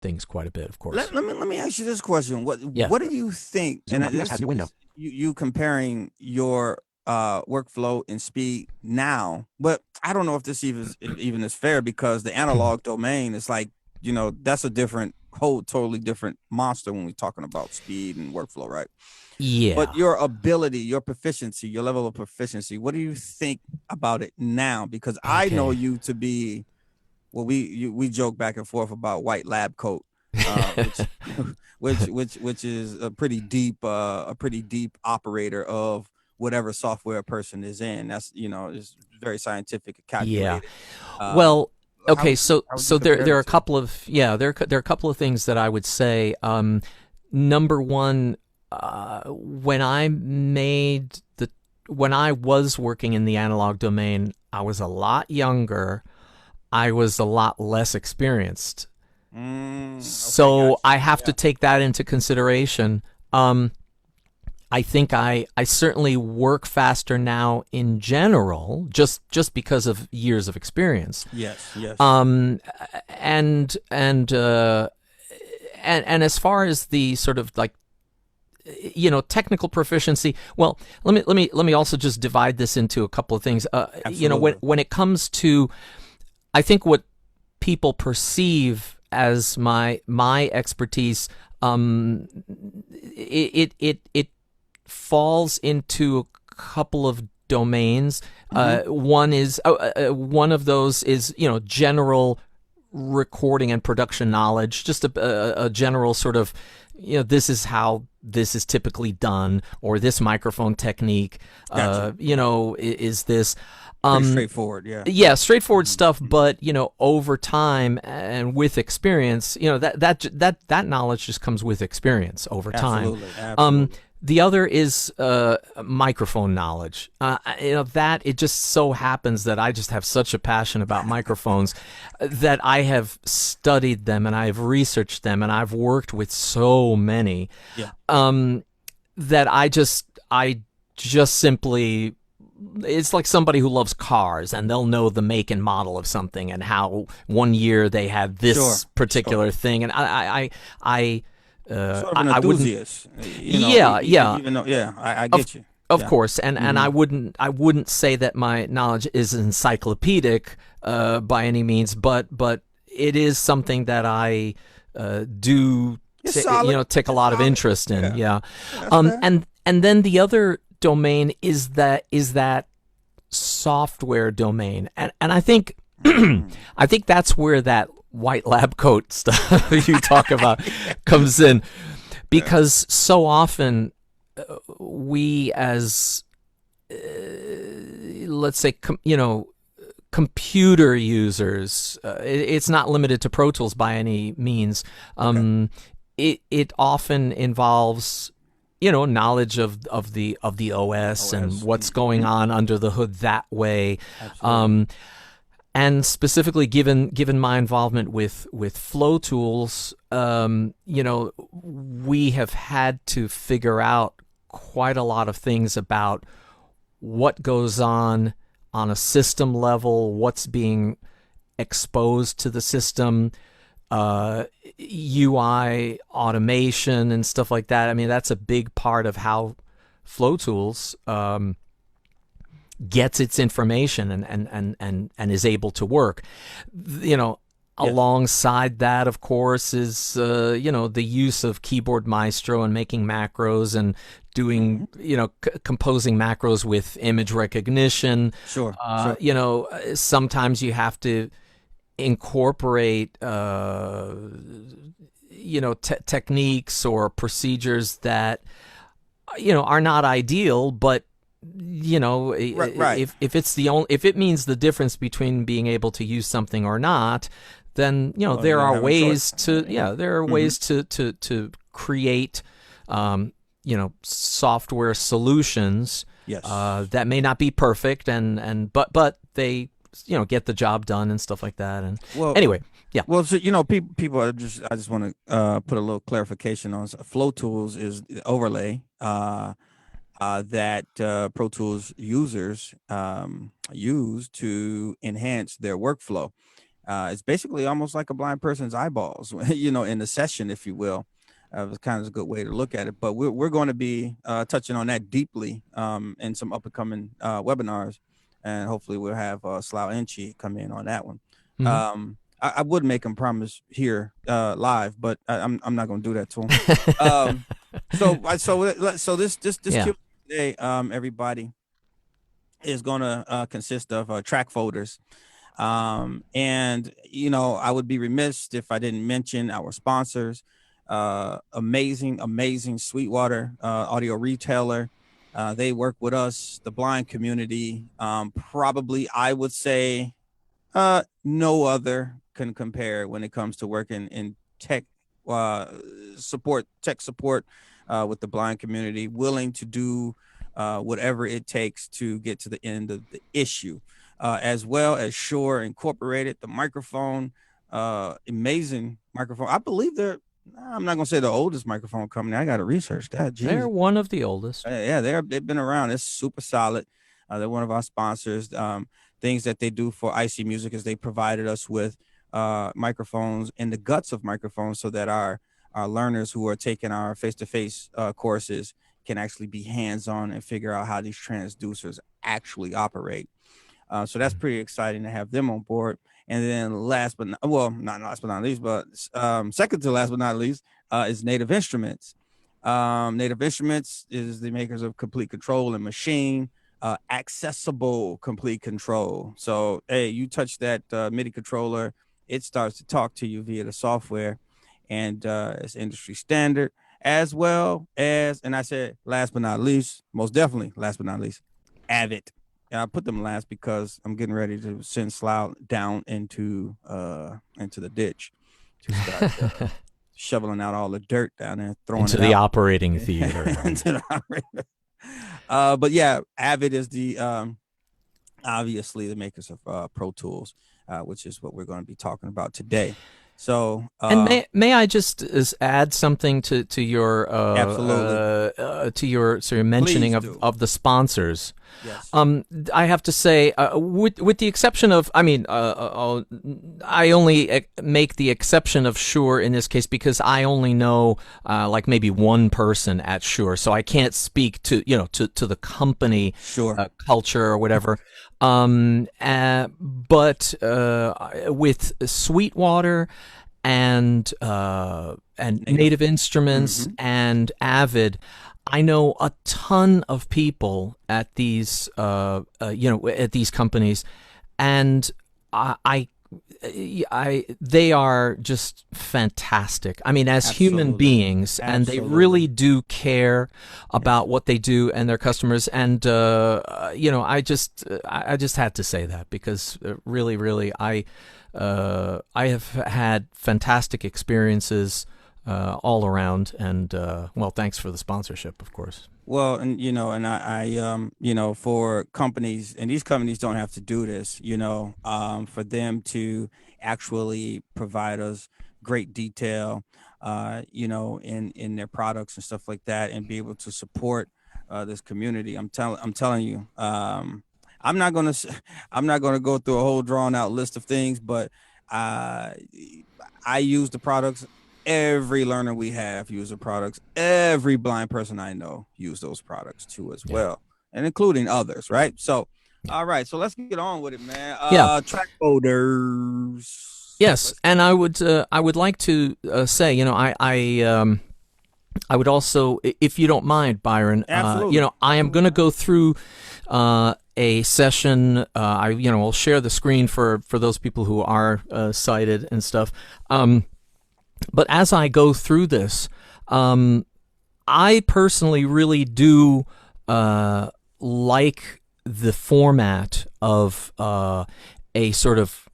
things quite a bit, of course. Let me ask you this question. Yeah. What do you think? Zoom And FPS has this new window. you comparing your workflow and speed now, but I don't know if this even is fair because the analog domain is like, that's a different whole totally different monster when we're talking about speed and workflow, right? But Yeah. your ability, your proficiency, your level of proficiency, what do you think about it now? Because I know Okay. you to be, well, we joke back and forth about white lab coat, which which is a pretty deep operator of whatever software a person is in. That's is very scientific and Yeah. calculated. Uh, Well, okay, how would you so there compare there the are a two? couple of there are a couple of things that I would say. Number one, when when I was working in the analog domain, I was a lot younger. I was a lot less experienced. Okay, So got you. I have to Yeah, take that into consideration. I think I certainly work faster now in general, just because of years of experience. yes, yes. Um, and and uh, and as far as the sort of like technical proficiency, well, let me also just divide this into a couple of things. When Absolutely. it comes to, I think what people perceive as my expertise, it falls into a couple of domains. Hmm. One of those is general recording and production knowledge, just a general sort of this is how this is typically done, or this microphone technique, Gotcha. is this. Pretty Um, straightforward. Yeah. yeah, straightforward Mhm, stuff, mhm. but over time and with experience, that knowledge just comes with experience over time. Absolutely. Um, Absolutely. the other is microphone knowledge. That it just so happens that I just have such a passion about microphones that I have studied them and I've researched them and I've worked with so many, Yeah. um, that I just simply, it's like somebody who loves cars and they'll know the make and model of something and how one year they had Sure. this Sure. particular thing, and Sort of an I wouldn't. enthusiast, Yeah, yeah, even though, yeah, I of get you. of Yeah. course, and Hmm. I wouldn't say that my knowledge is encyclopedic by any means, but it is something that I do It's solid. take a It's lot of solid. interest in. Yeah. Yeah, That's fair. and then the other domain is that software domain, and I think Mm. I think that's where that white lab coat stuff you talk about comes in, Yeah. because so often we as let's say computer users, it's not limited to Pro Tools by any means. Okay. It often involves knowledge of the OS and OS. what's going Hmm. on under the hood that way. Absolutely. Um, and specifically, given my involvement with Flow Tools, we have had to figure out quite a lot of things about what goes on a system level, what's being exposed to the system, UI automation and stuff like that. I mean, that's a big part of how Flow Tools gets its information and is able to work. You know, Yes. Alongside that, of course, is the use of Keyboard Maestro and making macros and Hmm. doing composing macros with image recognition. Sure. Sure. Sometimes you have to incorporate techniques or procedures that are not ideal, but Right. Right. if it means the difference between being able to use something or not, then Well, you there don't are have a choice. ways to Yeah. Hmm. create software solutions Yes. that may not be perfect, but they get the job done and stuff like that. And Well, anyway, yeah. Well, so people are just. I just want to put a little clarification on Flow Tools is the overlay that Pro Tools users use to enhance their workflow. It's basically almost like a blind person's eyeballs, in the session, if you will. It's kind of a good way to look at it. But we're going to be touching on that deeply in some up and coming webinars, and hopefully we'll have Slough Enchi come in on that one. Hmm. I would make him promise here live, but I'm not going to do that to him. Um, so this Yeah. Q today, everybody, is going to consist of track folders. And I would be remiss if I didn't mention our sponsors. Amazing Sweetwater audio retailer. They work with us, the blind community. Probably, I would say, no other can compare when it comes to working in tech uh, tech support with the blind community, willing to do whatever it takes to get to the end of the issue. As well as Shure Incorporated, the microphone, amazing microphone. I believe I'm not gonna say the oldest microphone company. I got to research that. They're Jeez. one of the oldest. Yeah, they've been around. It's super solid. They're one of our sponsors. Things that they do for IC Music is they provided us with microphones and the guts of microphones so that our learners who are taking our face-to-face courses can actually be hands-on and figure out how these transducers actually operate. So that's pretty exciting to have them on board. And then not last but not least, but second to last but not least is Native Instruments. Native Instruments is the makers of Complete Control and Machine, accessible Complete Control. So, hey, you touch that MIDI controller, it starts to talk to you via the software, and it's industry standard, as well as, and I said last but not least, most definitely last but not least, Avid. And I put them last because I'm getting ready to send Slough down into the ditch to start shoveling out all the dirt down there, throwing Into it the out. operating theater. Into the operator. But yeah, Avid is the obviously the makers of Pro Tools, which is what we're going to be talking about today. So, And may I just add something to your absolutely, to your sort of mentioning Please do. of the sponsors? Yes. I have to say, with the exception of, I mean, I only make the exception of Shure in this case because I only know like maybe one person at Shure, so I can't speak to to the company Sure. culture or whatever. But with Sweetwater and Native Instruments and Avid, I know a ton of people at these at these companies, and they are just fantastic. I mean, as human beings, and they really do care about what they do and their customers. And I just had to say that because really, I have had fantastic experiences all around. And well, thanks for the sponsorship, of course. Well, and I for companies, and these companies don't have to do this, for them to actually provide us great detail, in their products and stuff like that, and be able to support this community. I'm telling you, I'm not gonna I'm not gonna go through a whole drawn out list of things, but I use the products. Every learner we have use the products. Every blind person I know use those products too as well, and including others, right? So, all right, so let's get on with it, man. Track folders. Yes, and I would like to say, I would also, if you don't mind, Byron, I am going to go through a session. I'll share the screen for those people who are sighted and stuff. But as I go through this, I personally really do like the format of a sort of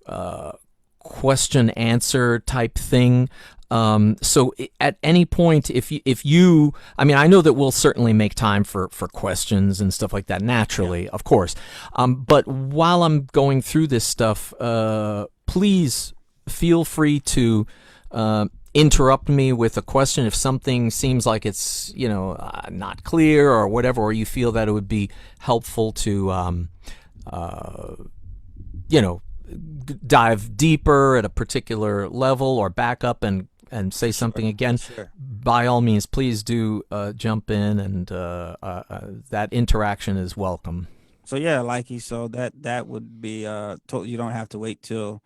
question answer type thing. So at any point, if you, I mean, I know that we'll certainly make time for questions and stuff like that naturally, of course. But while I'm going through this stuff, please feel free to interrupt me with a question if something seems like it's not clear or whatever, or you feel that it would be helpful to dive deeper at a particular level or back up and say something again, Sure. by all means, please do jump in, and that interaction is welcome. So yeah, likey. So that would be you don't have to wait till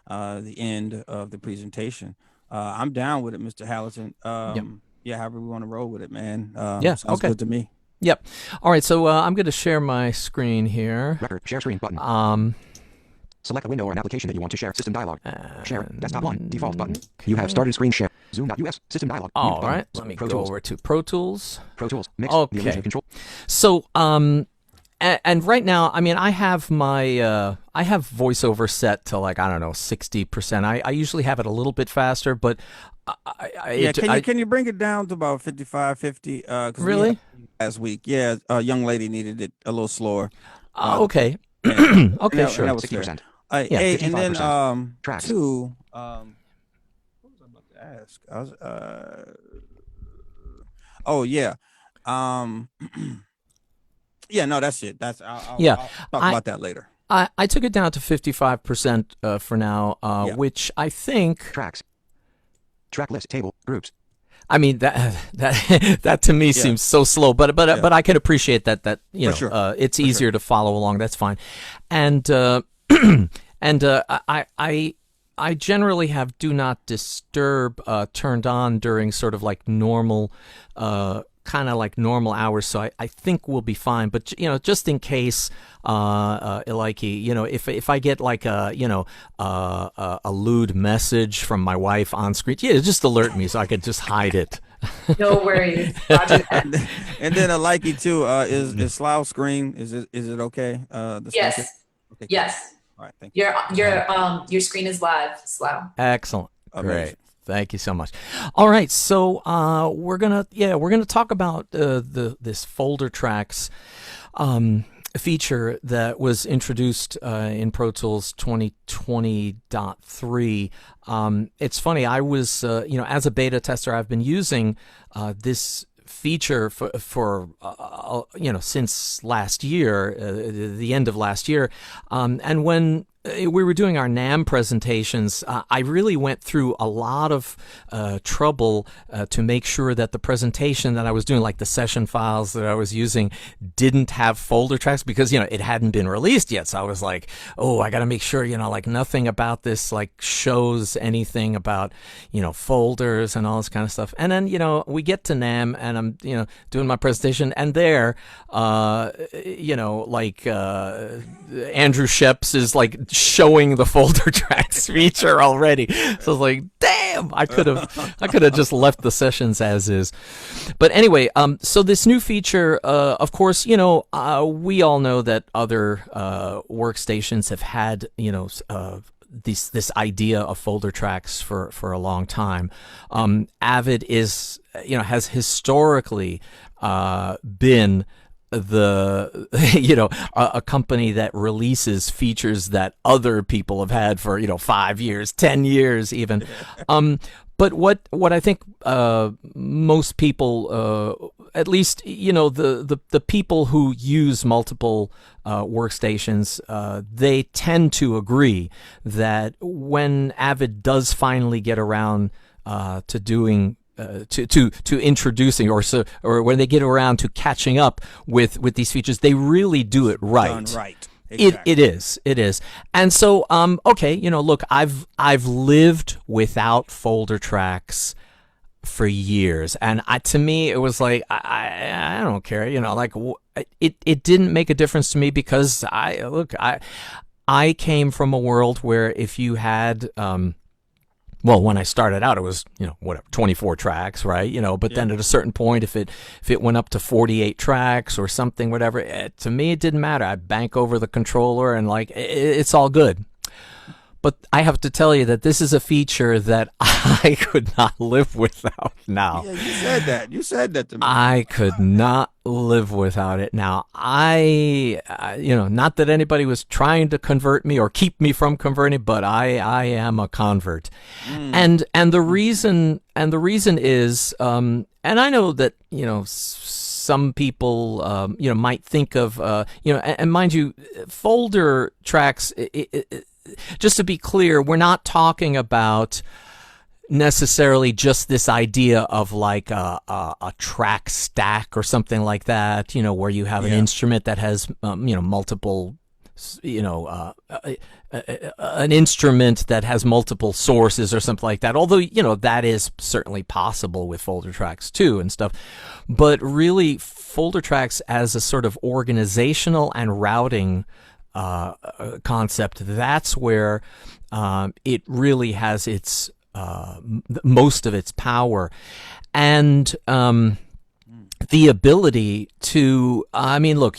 the end of the presentation. I'm down with it, Mr. Halliton. Yep. Yeah, however we want to roll with it, man. Yeah. Sounds Okay. good to me. Yep. All right. So I'm going to share my screen here. Record. Share screen button. Select a window or an application that you want to share. System dialog. Share. Desktop 1. Default button. You have started screen share. Zoom.us. System dialog. All Mute button. right. Let me Pro go Tools. over to Pro Tools. Pro Tools. Mix. Okay. The illusion control. So, and right now, I mean, I have my I have voiceover set to, like, I don't know, 60%. I usually have it a little bit faster, but Can you bring it down to about 55, 50? 'Cause we Really? had last week, yeah, a young lady needed it a little slower. Okay. And Okay, that- sure. and that was 60%. fair. Yeah, Hey, and then 55%. Tracks. two, what was I about to ask? Oh yeah, um, yeah, no, that's it. Yeah, I'll talk I- about that later. I took it down to 55% for now, Yeah. which I think, Tracks. Track list. Table. Groups. I mean, that to me seems so slow, but I can appreciate that you know, For sure. it's easier to follow along. That's fine, and and I generally have do not disturb turned on during sort of like normal kind of like normal hours, so I think we'll be fine. But you know, just in case, like, you know, if I get like a, you know, a lewd message from my wife on screen, yeah, just alert me so I could just hide it. No worries. Roger that. And then a likey too. Is Slough screen? Is it okay? The speaker? Yes. Okay. Yes. All right. Thank you. Your screen is live, Slough. Excellent. Amazing. Great. Thank you so much. All right, so we're gonna talk about this folder tracks feature that was introduced in Pro Tools 2020.3. It's funny. I was you know, as a beta tester, I've been using this feature for you know, since last year, the end of last year, and when we were doing our NAMM presentations, I really went through a lot of trouble to make sure that the presentation that I was doing, like the session files that I was using, didn't have folder tracks, because, you know, it hadn't been released yet. So I was like, oh, I got to make sure, you know, like nothing about this like shows anything about, you know, folders and all this kind of stuff. And then, you know, we get to NAMM and I'm, you know, doing my presentation, and there, you know, like Andrew Sheps is like showing the folder tracks feature already. So I was like, damn, I could have just left the sessions as is. But anyway, so this new feature, of course, you know, we all know that other workstations have had, you know, this idea of folder tracks for a long time. Avid is, you know, has historically been the you know, a company that releases features that other people have had for, you know, 5 years, 10 years even. But what I think most people, at least, you know, the people who use multiple workstations, they tend to agree that when Avid does finally get around to doing to introducing, or when they get around to catching up with these features, they really do it right. Done right. Exactly. It is. And so, okay, you know, look, I've lived without folder tracks for years, and to me, it was like, I don't care, you know, like it didn't make a difference to me, because I came from a world where if you had, well, when I started out, it was, you know, whatever, 24 tracks, right? You know, but then at a certain point, if it went up to 48 tracks or something, whatever, to me, it didn't matter. I'd bank over the controller and like, it's all good. But I have to tell you that this is a feature that I could not live without now. Yeah, you said that. You said that to me. I could not live without it. Now, you know, not that anybody was trying to convert me or keep me from converting, but I am a convert. And the reason is, and I know that, you know, some people, you know, might think of, you know, and mind you, folder tracks, just to be clear, we're not talking about necessarily just this idea of like a track stack or something like that, where you have an instrument that has, multiple, an instrument that has multiple sources or something like that. Although, that is certainly possible with folder tracks too and stuff. But really, folder tracks as a sort of organizational and routing concept, that's where it really has its most of its power, and the ability to, look,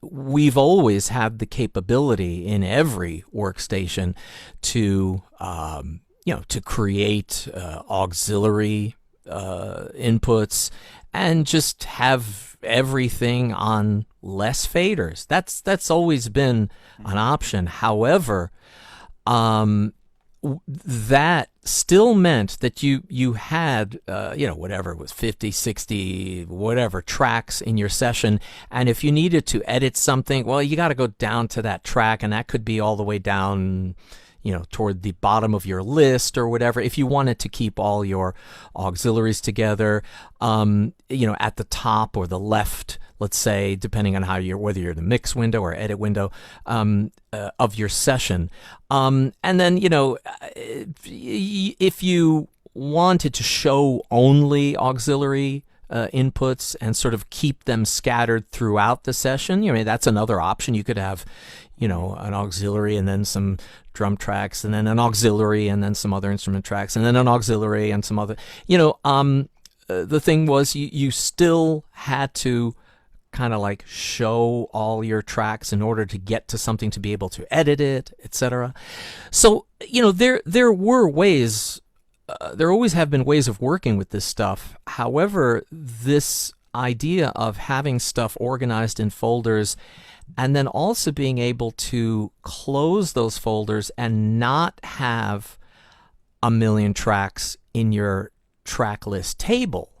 we've always had the capability in every workstation to to create auxiliary inputs and just have everything on less faders. That's always been an option. However, that still meant that you had whatever it was, 50, 60, whatever tracks in your session, and if you needed to edit something, well, you got to go down to that track, and that could be all the way down toward the bottom of your list or whatever. If you wanted to keep all your auxiliaries together, at the top or the left, let's say, depending on whether you're in the mix window or edit window of your session. And then, if you wanted to show only auxiliary inputs and sort of keep them scattered throughout the session, that's another option. You could have, an auxiliary and then some drum tracks, and then an auxiliary and then some other instrument tracks, and then an auxiliary and some other, the thing was you still had to kind of like show all your tracks in order to get to something to be able to edit it, etc. So, there were ways, there always have been ways of working with this stuff. However, this idea of having stuff organized in folders and then also being able to close those folders and not have a million tracks in your track list table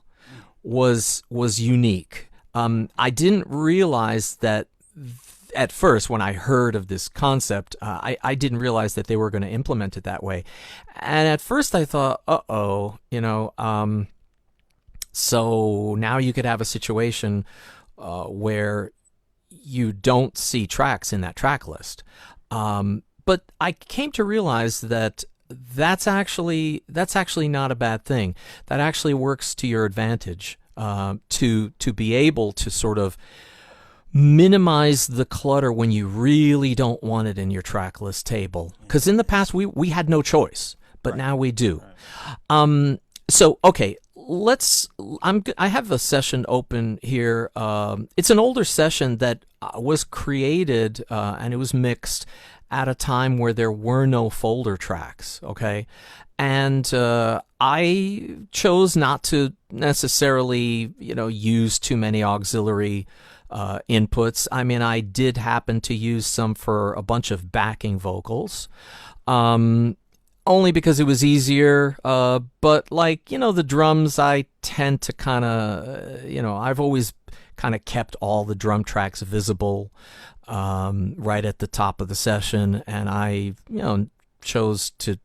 was unique. I didn't realize that at first when I heard of this concept. I didn't realize that they were going to implement it that way. And at first I thought, so now you could have a situation where you don't see tracks in that track list. But I came to realize that that's actually not a bad thing. That actually works to your advantage, to be able to sort of minimize the clutter when you really don't want it in your track list table. Because in the past we had no choice, but now we do. So okay, I have a session open here. It's an older session that was created and it was mixed at a time where there were no folder tracks, okay? And I chose not to necessarily, use too many auxiliary inputs. I mean, I did happen to use some for a bunch of backing vocals, only because it was easier. But the drums, I tend to kind of, I've always kind of kept all the drum tracks visible right at the top of the session, and I, chose to,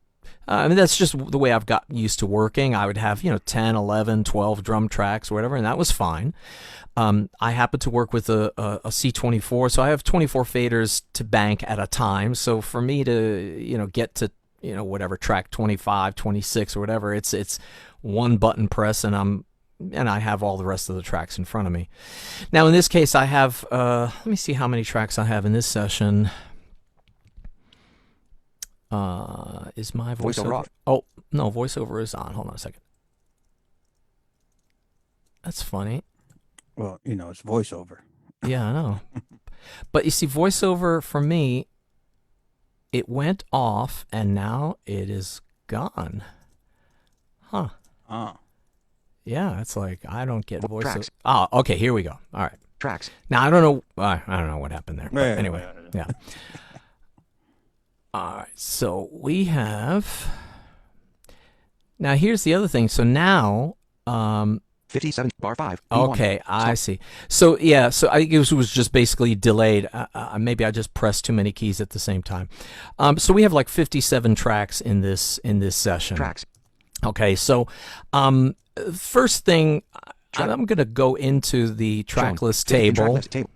that's just the way I've got used to working. I would have, 10, 11, 12 drum tracks or whatever, and that was fine. I happen to work with a C24, so I have 24 faders to bank at a time. So for me to, get to, whatever track 25, 26 or whatever, it's one button press and I have all the rest of the tracks in front of me. Now in this case I have, let me see how many tracks I have in this session. Is my voiceover off? Oh, no, voiceover is on. Hold on a second. That's funny. Well, it's voiceover. Yeah, I know. But you see, voiceover for me, it went off and now it is gone. Huh. Oh. Yeah, it's like I don't get voiceover. Tracks. Oh, okay, here we go. All right. Tracks. Now I don't know what happened there. But anyway, yeah. All right, so we have. Now here's the other thing. So now, 57 bar 5. B1. Okay, I Stop. see. So yeah, so I think it was just basically delayed. Maybe I just pressed too many keys at the same time. So we have like 57 tracks in this session. Tracks. Okay, so first thing, I'm going to go into the track Shown. list 50 in track table. list table.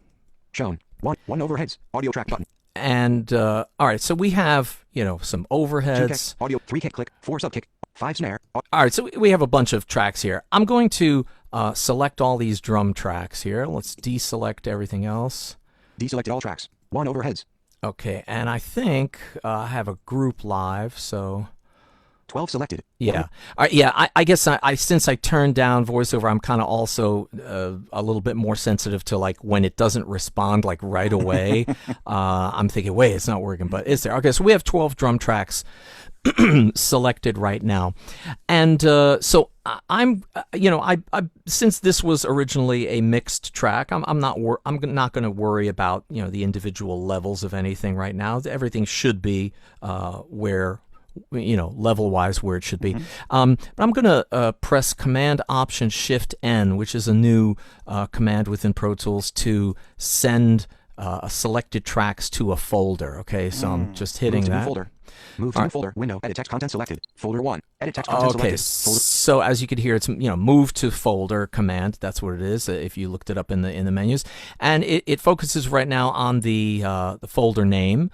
Shown. One overheads. Audio track button. And all right, so we have some 2 overheads. kick. Audio 3 kick click. 4 sub kick. 5 snare. All right, so we have a bunch of tracks here. I'm going to select all these drum tracks here. Let's deselect everything else. Deselected all tracks. 1 overheads. Okay, and I think I have a group live, so 12 selected. yeah. All right, yeah, I guess I since I turned down voiceover, I'm kind of also a little bit more sensitive to like when it doesn't respond like right away. I'm thinking, wait, it's not working, but it's there. Okay, so we have 12 drum tracks selected right now, and so I'm I since this was originally a mixed track, I'm not going to worry about the individual levels of anything right now. Everything should be where level wise where it should be. But I'm going to press Command Option Shift N, which is a new command within Pro Tools to send selected tracks to a folder. Okay, so I'm just hitting Move to new that. folder. Move to new folder. Window. Edit text content selected. Folder 1. Edit text content Okay, selected. Folder. so as you could hear, it's move to folder command. That's what it is. If you looked it up in the menus, and it focuses right now on the folder name.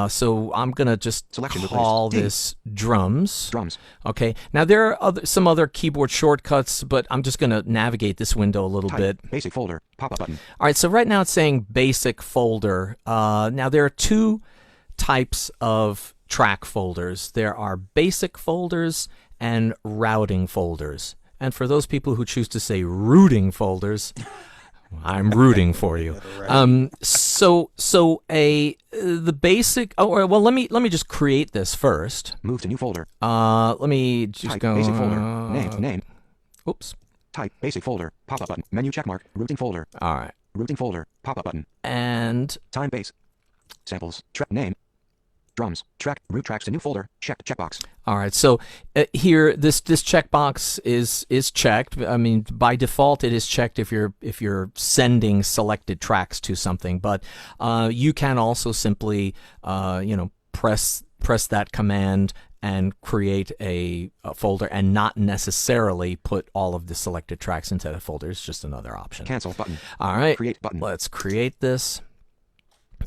So I'm gonna just Selection call replaced. D. this drums. Drums. Okay. Now there are some other keyboard shortcuts, but I'm just gonna navigate this window a little Type. bit. Basic folder. Pop-up button. All right. So right now it's saying basic folder. Now there are two types of track folders. There are basic folders and routing folders. And for those people who choose to say rooting folders, I'm rooting for you. So the basic. Oh well, let me just create this first. Move to new folder. Let me just Type. go. Basic folder. Name. Oops. Type. Basic folder. Pop-up button. Menu checkmark. Routing folder. All right. Routing folder. Pop-up button. And Time base. Samples. Track name. Drums. Track. Root tracks to new folder. Checked. Checkbox. all right. So here, this checkbox is checked. I mean, by default, it is checked if you're sending selected tracks to something. But you can also simply press that command and create a folder and not necessarily put all of the selected tracks into that folder. It's just another option. Cancel button. All right. Create button. Let's create this.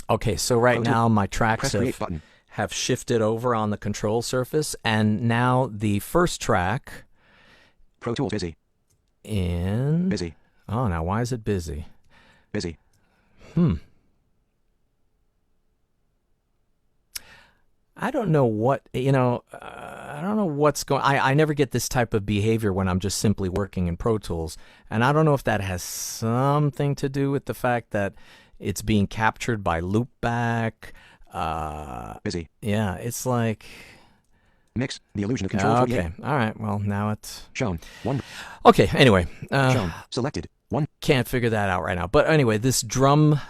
Okay, so right now my tracks Press create button. have shifted over on the control surface, and now the first track Pro Tools busy. Busy. Oh, now why is it busy? Busy. I don't know what, I don't know what's going. I never get this type of behavior when I'm just simply working in Pro Tools, and I don't know if that has something to do with the fact that it's being captured by loopback. Busy. Yeah, it's like. Mix. The illusion of control. Okay, 48. all right. Well, now it's Shown. 1. okay. Anyway, Shown. Selected. 1. can't figure that out right now. But anyway, this drum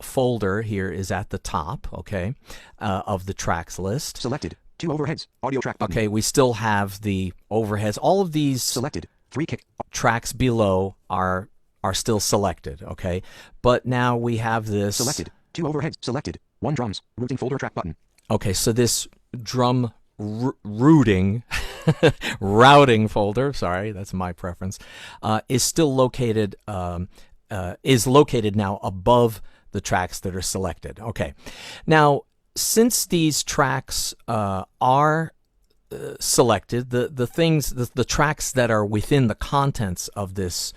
folder here is at the top. Okay, of the tracks list. Selected. 2 overheads. Audio track button. Okay, we still have the overheads. All of these Selected. 3 kick. tracks below are still selected. Okay, but now we have this Selected. 2 overheads. Selected. 1 drums. Routing folder track button. Okay, so this drum routing folder, sorry, that's my preference, is still located now above the tracks that are selected. Okay, now since these tracks are selected, the tracks that are within the contents of this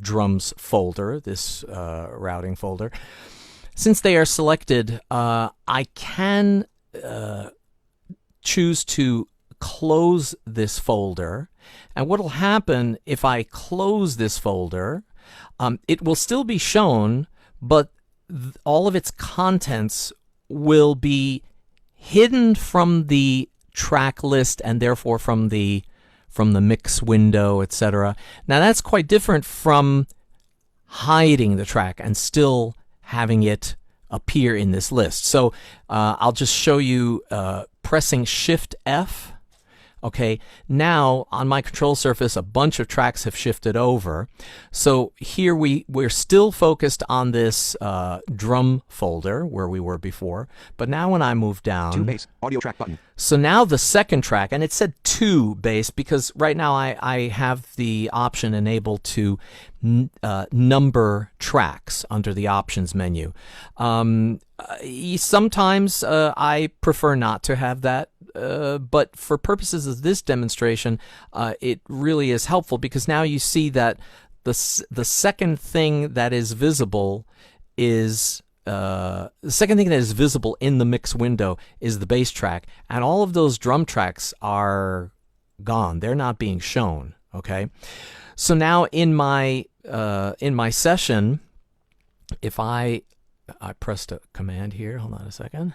drums folder, this routing folder, since they are selected, I can choose to close this folder. And what will happen if I close this folder, it will still be shown, but all of its contents will be hidden from the track list and therefore from the mix window, etc. Now that's quite different from hiding the track and still having it appear in this list. So I'll just show you pressing Shift F Okay, now on my control surface, a bunch of tracks have shifted over. So here we're still focused on this drum folder where we were before. But now when I move down, 2 bass, audio track button. so now the second track, and it said 2 bass because right now I have the option enabled to number tracks under the options menu. Sometimes I prefer not to have that, but for purposes of this demonstration, it really is helpful because now you see that the second thing that is visible is the second thing that is visible in the mix window is the bass track, and all of those drum tracks are gone. They're not being shown. Okay, so now in my session, if I pressed a command here, hold on a second.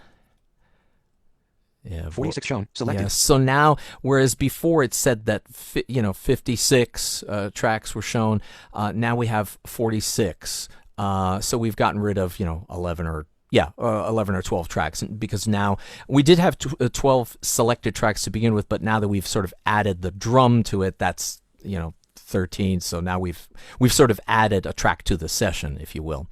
Yeah, 46 shown, selected. Yes. So now, whereas before it said that 56 tracks were shown, now we have 46. So we've gotten rid of 11 or 12 tracks because now we did have 12 selected tracks to begin with, but now that we've sort of added the drum to it, that's 13. So now we've sort of added a track to the session, if you will.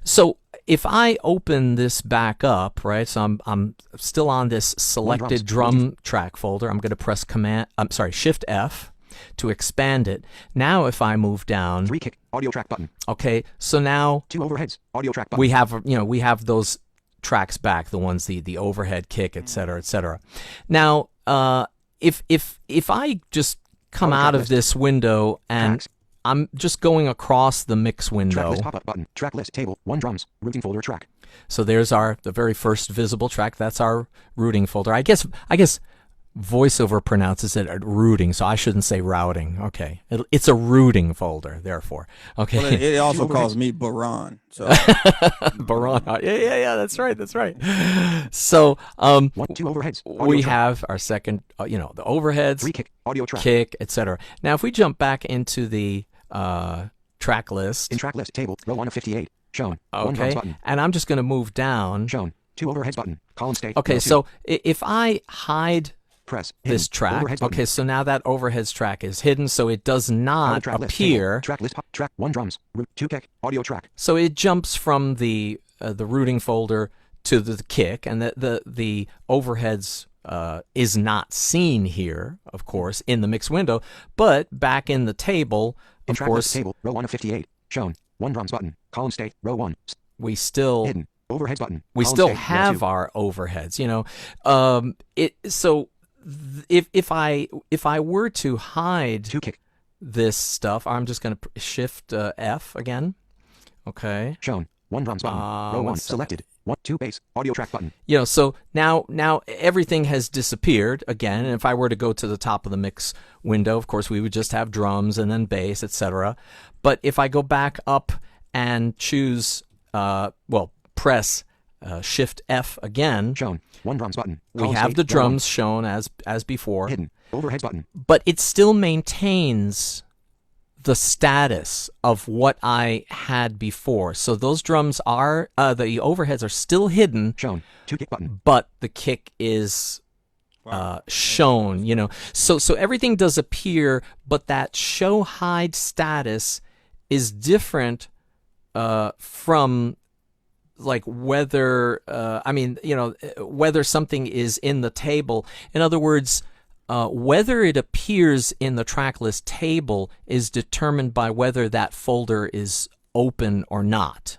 So if I open this back up, right? So I'm still on this selected drum track folder. I'm going to press Shift F to expand it. Now if I move down, 3 kick, audio track button. Okay, so now 2 overheads, audio track button. we have those tracks back, the ones the overhead kick, etc., etc. Now, if I just come out of this window and Tracks. I'm just going across the mix Track window. list pop-up button. Track list table. 1 drums. Routing folder track. So there's the very first visible track. That's our routing folder. I guess VoiceOver pronounces it routing, so I shouldn't say routing. Okay, it's a routing folder, therefore. Okay. Well, it also calls me Baran. So Baran. Yeah. That's right. So 1, 2 overheads. Audio we track. have our second, the overheads, 3 kick, audio track. kick, etc. Now, if we jump back into the track list, In track list table. Row 1 of 58. Shown. 1 drums okay, button. and I'm just going to move down. Shown. 2 overheads button. Column state. Okay, row 2. so if I hide Press. this Hidden. track, Overheads button. okay, so now that overheads track is hidden, so it does Audio not track list appear. table. Track list pop. Track 1 drums. Root 2 kick. Audio track. So it jumps from the routing folder to the kick, and the overheads is not seen here, of course, in the mix window, but back in the table, In of track list course, table. Row 1 of 58. Shown. 1 drums button. Column state. Row 1. we still Hidden. Overheads button. we Column still state, row have 2. our overheads. If I were to hide 2 kick. this stuff, I'm just going to Shift F again. Okay. Shown. 1 drums button. Row 1. one second. Selected. 1 2 bass. Audio track button. So now everything has disappeared again. And if I were to go to the top of the mix window, of course, we would just have drums and then bass, etc. But if I go back up and choose, press Shift F again, Shown. 1 drums button. we Column have state, the row 1. drums shown as before. Hidden. Overheads button. But it still maintains the status of what I had before. So those drums are, the overheads are still hidden, Shown. 2 kick button. but the kick is shown, So everything does appear, but that show hide status is different from like whether, whether something is in the table. In other words, whether it appears in the track list table is determined by whether that folder is open or not.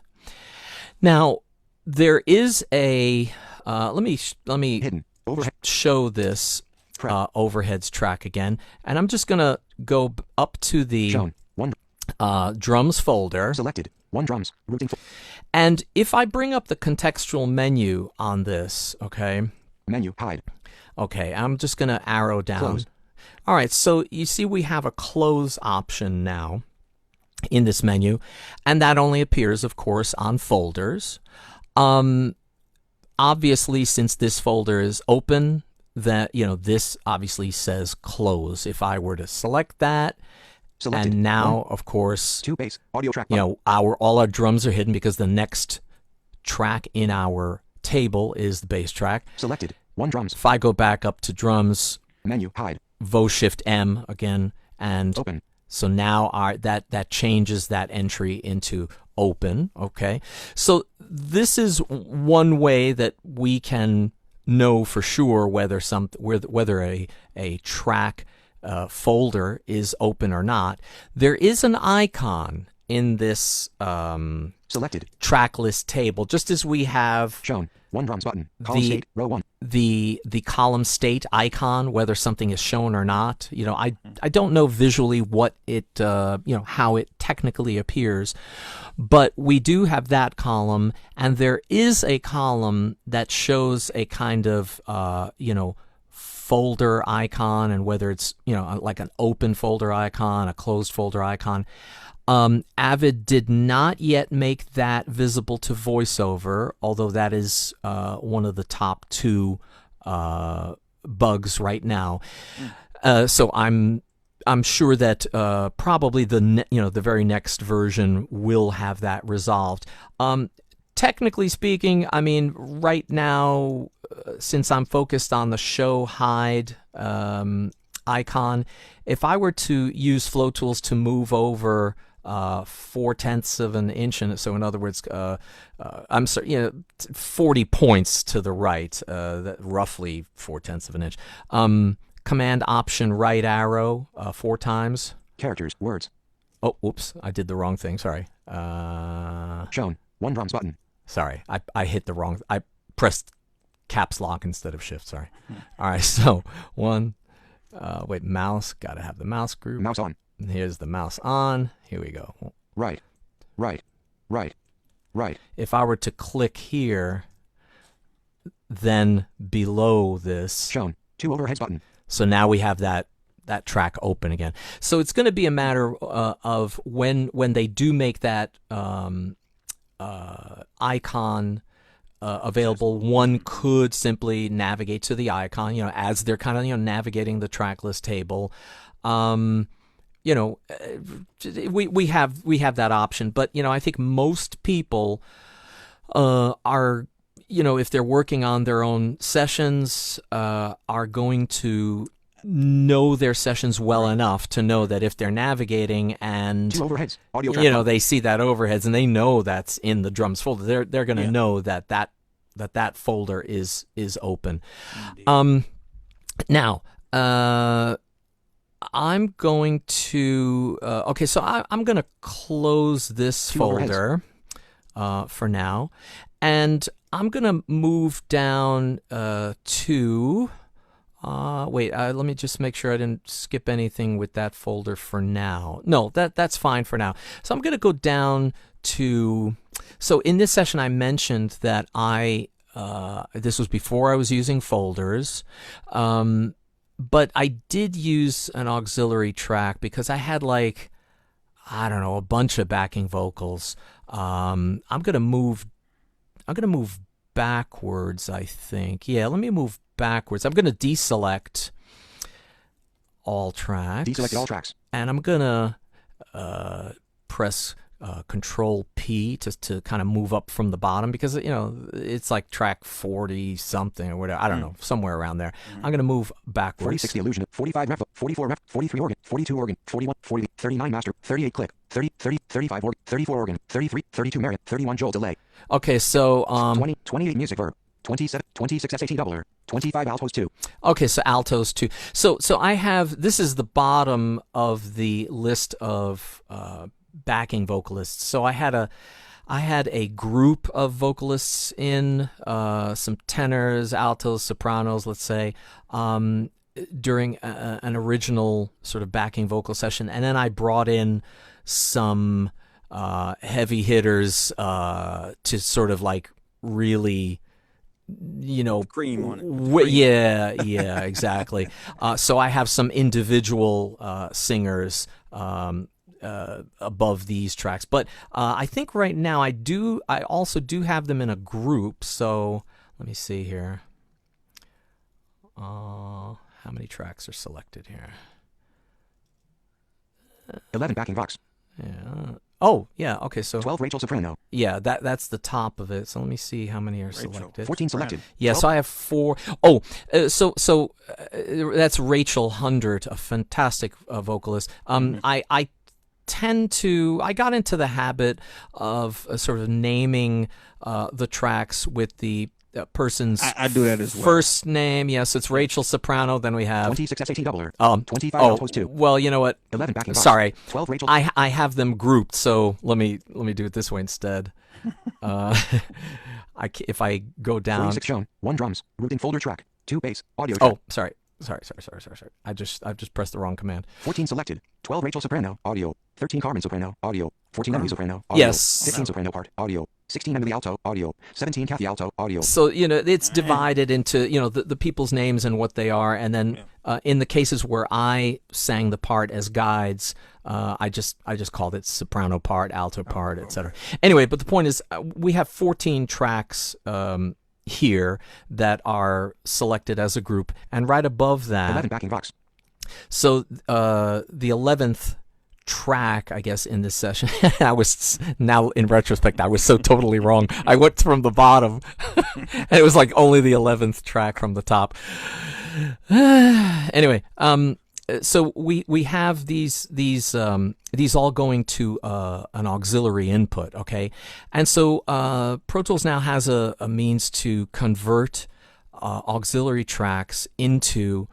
Now, there is a let me Hidden. Overhead. show this overheads track again, and I'm just gonna go up to the Shown. 1 drums folder. selected. 1 drums. Routing. And if I bring up the contextual menu on this, okay, Menu. Hide. okay, I'm just going to arrow down. Close. All right, so you see we have a close option now in this menu, and that only appears, of course, on folders. Obviously, since this folder is open, that this obviously says close. If I were to select that, Selected. and now, 1, of course, 2 bass. Audio track button. all our drums are hidden because the next track in our table is the bass track. Selected. 1 drums. If I go back up to drums, Menu. Hide. Shift M again, and Open. so now that changes that entry into open. Okay, so this is one way that we can know for sure whether a track folder is open or not. There is an icon in this Selected. track list table, just as we have Shown. One drums button. Column state. Row 1. the column state icon, whether something is shown or not. I don't know visually what it how it technically appears, but we do have that column, and there is a column that shows a kind of folder icon, and whether it's like an open folder icon, a closed folder icon. Avid did not yet make that visible to VoiceOver, although that is one of the top 2 bugs right now. So I'm sure that probably the very next version will have that resolved. Technically speaking, I mean, right now, since I'm focused on the show hide icon, if I were to use Flow Tools to move over 0.4 of an inch, and so in other words, I'm sorry, 40 points to the right, roughly 0.4 of an inch. Command Option right arrow 4 times. Characters. Words. Oh, whoops! I did the wrong thing. Sorry. Shown. One drums button. Sorry, I hit the wrong. I pressed caps lock instead of shift. Sorry. All right, so one. Wait, mouse. Gotta have the mouse group. Mouse on. Here's the mouse on. Here we go. Right. Right. Right. Right. If I were to click here, then below this. Shown. 2 overheads button. So now we have that track open again. So it's going to be a matter of when they do make that icon available, one could simply navigate to the icon, as they're kind of navigating the track list table. We have that option, but I think most people are, if they're working on their own sessions, are going to know their sessions well enough to know that if they're navigating and 2 overheads. Audio track. they see that overheads and they know that's in the drums folder, they're going to know that folder is open. Now, I'm going to so I'm going to close this folder for now, and I'm going to move down to let me just make sure I didn't skip anything with that folder for now. No, that's fine for now. So I'm going to go down to, so in this session I mentioned that this was before I was using folders, but I did use an auxiliary track because I had a bunch of backing vocals. I'm going to move backwards, I think. Yeah, let me move backwards. I'm going to deselect all tracks. Deselected all tracks. And I'm going to press Control P to kind of move up from the bottom, because it's like track 40 something or whatever. I don't know, somewhere around there. I'm going to move backwards. 40, 60 illusion, 45 rep, 44 rep, 43 organ, 42 organ, 41, 40, 39 master, 38 click, 30, 35 organ, 34 organ, 33, 32 merit, 31 jolt delay. Okay, so 28 music verb, 26 S18 doubler, 25 altos 2. Okay, so altos 2. So I have, this is the bottom of the list of backing vocalists. So I had a group of vocalists in, some tenors, altos, sopranos, let's say, during an original sort of backing vocal session, and then I brought in some heavy hitters to sort of like really, cream on it. Yeah, exactly. So I have some individual singers above these tracks, but I think right now I also do have them in a group. So let me see here. How many tracks are selected here? 11 backing vox. Yeah. Oh, yeah. Okay, so 12 Rachel Soprano. yeah, that's the top of it. So let me see how many are selected. 14 selected. Yeah, so I have 4. Oh, that's Rachel Hundred, a fantastic vocalist. I got into the habit of sort of naming the tracks with the person's I do that as well. first name. Yes, it's Rachel Soprano. Then we have 26 SAT doubler. 25 oh, Altos 2. well, you know what? 11 backing box. Sorry, 12 Rachel. I have them grouped. So let me do it this way instead. If I go down. 46 shown. 1 drums. Routing folder track. 2 bass. Audio track. Oh, sorry. I've just pressed the wrong command. 14 selected. 12 Rachel Soprano. Audio. 13 Carmen Soprano. Audio. 14 Emily Soprano. Audio. Yes. 15 Soprano part. Audio. 16 Emily Alto. Audio. 17 Kathy Alto. Audio. So, it's divided into, the people's names and what they are. And then in the cases where I sang the part as guides, I just called it soprano part, alto part, etc. Anyway, but the point is we have 14 tracks here that are selected as a group. And right above that, 11 backing box. so the 11th track, I guess, in this session, I was, now in retrospect, I was so totally wrong. I went from the bottom and it was like only the 11th track from the top. Anyway, so we have these all going to an auxiliary input, okay? And so Pro Tools now has a means to convert auxiliary tracks into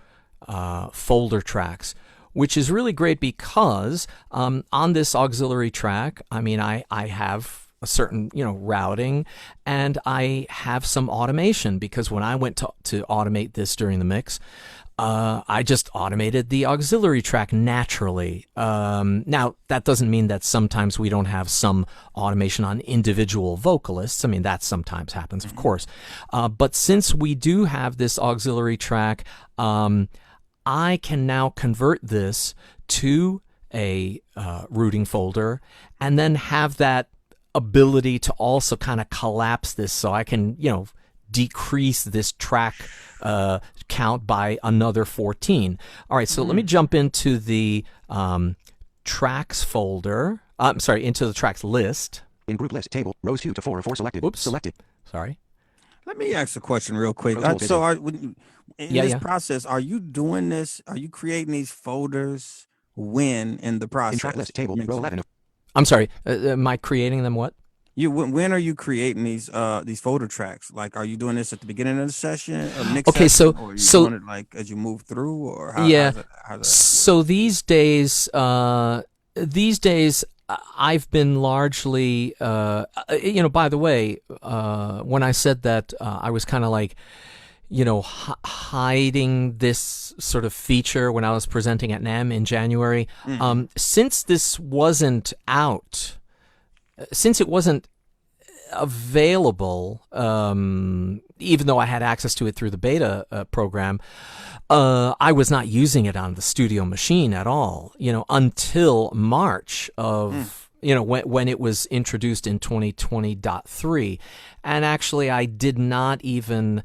folder tracks, which is really great because on this auxiliary track, I have a certain, routing, and I have some automation because when I went to automate this during the mix, I just automated the auxiliary track naturally. Now, that doesn't mean that sometimes we don't have some automation on individual vocalists. That sometimes happens, of course. But since we do have this auxiliary track, I can now convert this to a routing folder and then have that ability to also kind of collapse this so I can, decrease this track count by another 14. All right, so let me jump into the tracks folder. Into the tracks list. In group list table, rows 2 to 4 or 4 selected. Oops. Selected. Sorry. Let me ask a question real quick. Pro Tools So, busy. in Yeah, this yeah. process, are you doing this? Are you creating these folders when in the process? In track list table, row 11 of I'm sorry. Am I creating them what? When are you creating these folder tracks? Like, are you doing this at the beginning of the session, or mix Okay, session, so- or are you so- doing it like as you move through, or how? Yeah. How's that So these days, I've been largely, by the way, when I said that I was kind of like, hiding this sort of feature when I was presenting at NAMM in January, since this wasn't out, since it wasn't available, even though I had access to it through the beta program, I was not using it on the studio machine at all, until March of, when it was introduced in 2020.3. And actually, I did not even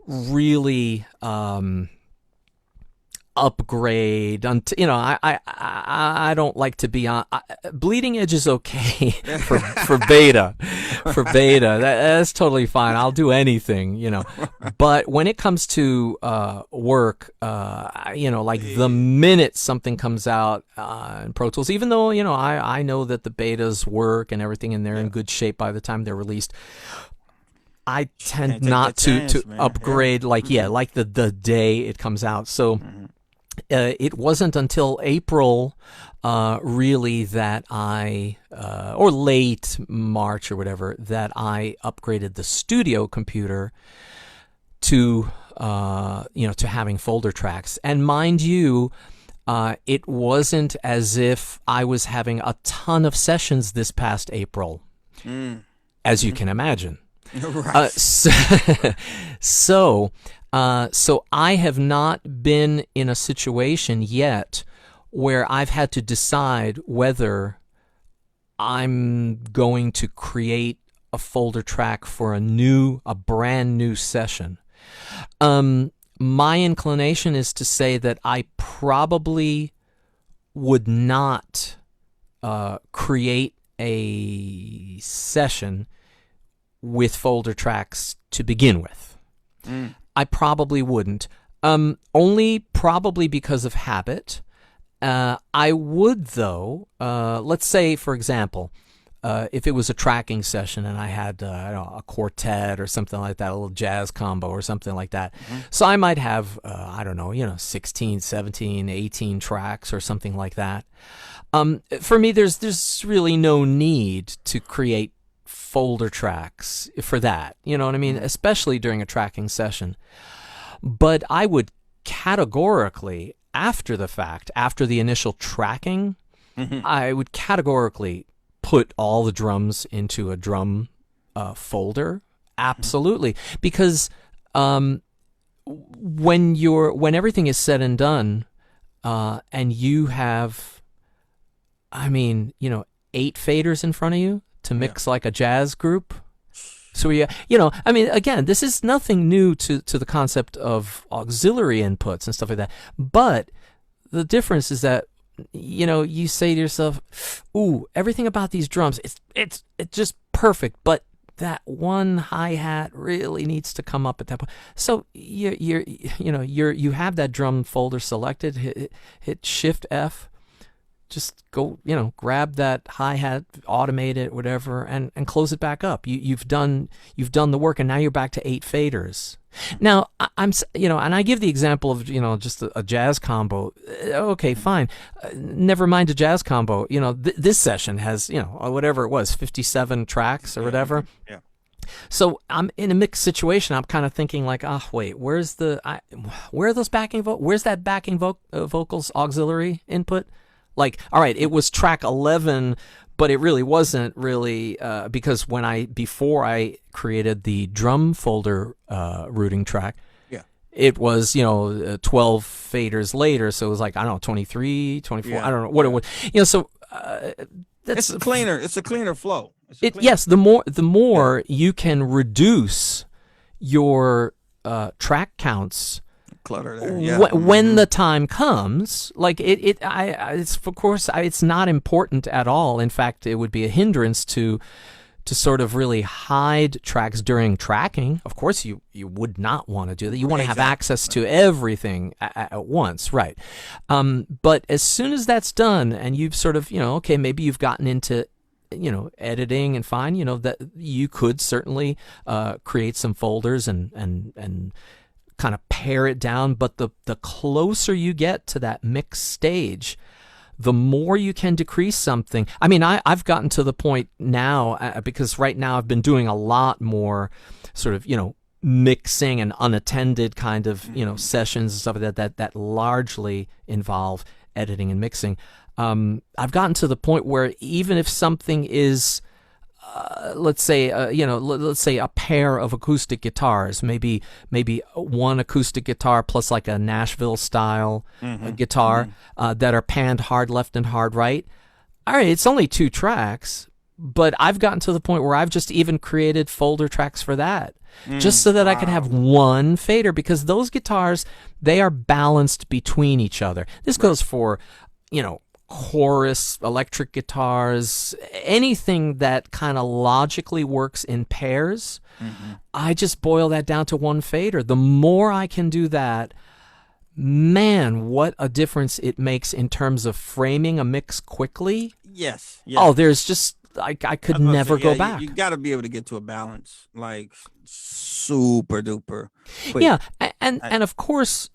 really upgrade until, I don't like to be on bleeding edge is okay for beta. That's totally fine. I'll do anything, but when it comes to work, like the minute something comes out in Pro Tools, even though I know that the betas work and everything and they're in good shape by the time they're released, I tend Can't take not that to chance, man. upgrade like the day it comes out. So it wasn't until April really that I or late March or whatever that I upgraded the studio computer to to having folder tracks. And mind you, it wasn't as if I was having a ton of sessions this past April, as you can imagine. Right. So I have not been in a situation yet where I've had to decide whether I'm going to create a folder track for a brand new session. My inclination is to say that I probably would not create a session with folder tracks to begin with. I probably wouldn't. Only probably because of habit. I would, though, let's say, for example, if it was a tracking session and I had I don't know, a quartet or something like that, a little jazz combo or something like that. So I might have, I don't know, 16, 17, 18 tracks or something like that. For me, there's really no need to create folder tracks for that. You know what I mean? Especially during a tracking session. But I would categorically, after the fact, after the initial tracking, I would categorically put all the drums into a drum folder. Absolutely. Because when everything is said and done, and you have, 8 faders in front of you to mix like a jazz group. So again, this is nothing new to the concept of auxiliary inputs and stuff like that. But the difference is that, you say to yourself, "Ooh, everything about these drums, it's just perfect." But that one hi-hat really needs to come up at that point. So you have that drum folder selected. Hit Shift F. Just go, grab that hi-hat, automate it, whatever, and close it back up. You've done the work, and now you're back to 8 faders. Now and I give the example of just a jazz combo. Okay, fine. Never mind a jazz combo. This session has whatever it was, 57 tracks or whatever. Yeah. So I'm in a mixed situation. I'm kind of thinking like, wait, where are those backing where's that backing vocals auxiliary input? Like, all right, it was track 11, but it really wasn't really because before I created the drum folder routing track, it was 12 faders later, so it was like, I don't know, 23, 24, I don't know what it was. So that's it's cleaner. It's a cleaner flow. Yes, the more you can reduce your track counts. Clutter there. Yeah. When the time comes, like it's of course it's not important at all. In fact, it would be a hindrance to sort of really hide tracks during tracking. Of course, you would not want to do that. You want to have access to everything at once, right? But as soon as that's done, and you've sort of okay, maybe you've gotten into editing and fine, that you could certainly create some folders and kind of pare it down, but the closer you get to that mix stage, the more you can decrease something. I mean, I've gotten to the point now, because right now I've been doing a lot more sort of, mixing and unattended kind of, sessions and stuff like that largely involve editing and mixing. I've gotten to the point where even if something is let's say a pair of acoustic guitars, maybe one acoustic guitar plus like a Nashville style guitar that are panned hard left and hard right. All right, it's only 2 tracks, but I've gotten to the point where I've just even created folder tracks for that, just so that I can have one fader, because those guitars, they are balanced between each other. This goes for chorus, electric guitars, anything that kind of logically works in pairs. I just boil that down to one fader. The more I can do that, man, what a difference it makes in terms of framing a mix quickly. Yes. Oh, there's just I could never go back. You got to be able to get to a balance, like super duper quick. Yeah, and of course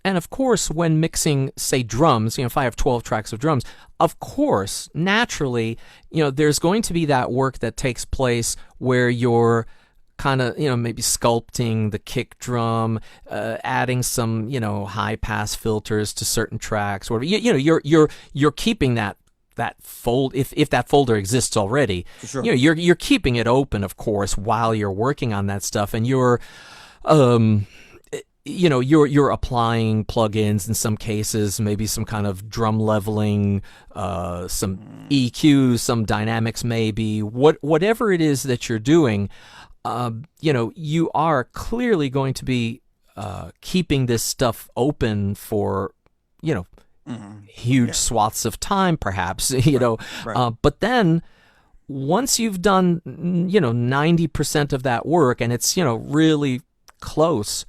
when mixing, say, drums, if I have 12 tracks of drums, of course, naturally, there's going to be that work that takes place where you're kind of, maybe sculpting the kick drum, adding some, high pass filters to certain tracks, or you're keeping that fold, if that folder exists already. Sure. You're keeping it open, of course, while you're working on that stuff, and you're applying plugins in some cases, maybe some kind of drum leveling, some EQ, some dynamics, maybe whatever it is that you're doing. You are clearly going to be keeping this stuff open for huge swaths of time, perhaps. Right. But then once you've done, 90% of that work and it's, really close,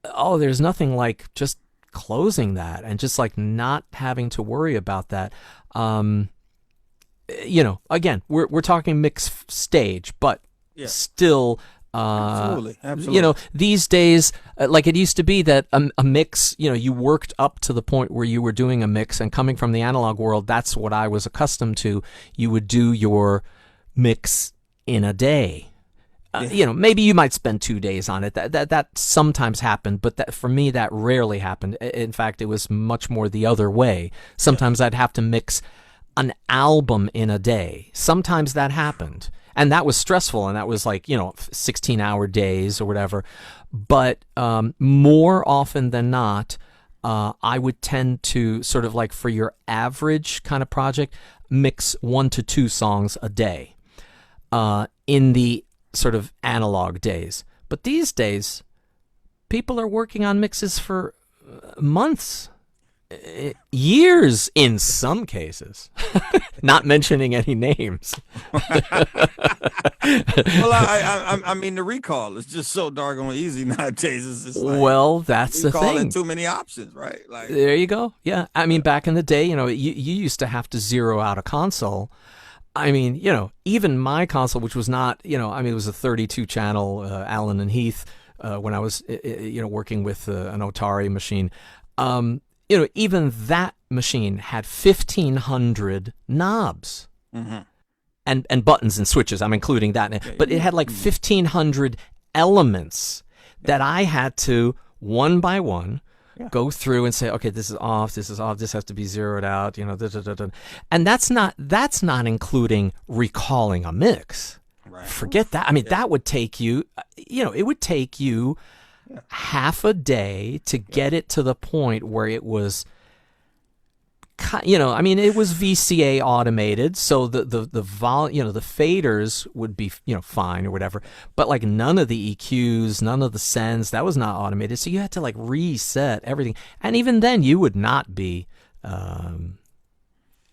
oh, there's nothing like just closing that and just like not having to worry about that. Again, we're talking mix stage, but still, absolutely. these days, like it used to be that a mix, you worked up to the point where you were doing a mix, and coming from the analog world, that's what I was accustomed to. You would do your mix in a day. Maybe you might spend 2 days on it. That sometimes happened, but that for me that rarely happened. In fact, it was much more the other way. Sometimes I'd have to mix an album in a day. Sometimes that happened, and that was stressful, and that was like 16-hour days or whatever. But more often than not, I would tend to sort of like, for your average kind of project, mix 1 to 2 songs a day in the sort of analog days. But these days, people are working on mixes for months, years in some cases, not mentioning any names. Well, I mean, the recall is just so doggone easy nowadays. It's just like, well, that's the thing. Too many options, right? Like, there you go. Yeah, I mean, back in the day, you used to have to zero out a console. I mean, even my console, which was not, it was a 32-channel Allen and Heath when I was, working with an Atari machine. Even that machine had 1,500 knobs and buttons and switches. I'm including that, but it had like 1,500 elements that I had to, one by one, go through and say, okay, this is off, this has to be zeroed out, and that's not including recalling a mix. Right. Forget that. I mean, that would take you, it would take you half a day to get it to the point where it was, it was VCA automated, so the the faders would be fine or whatever, but like none of the EQs, none of the sends, that was not automated, so you had to like reset everything, and even then you would not be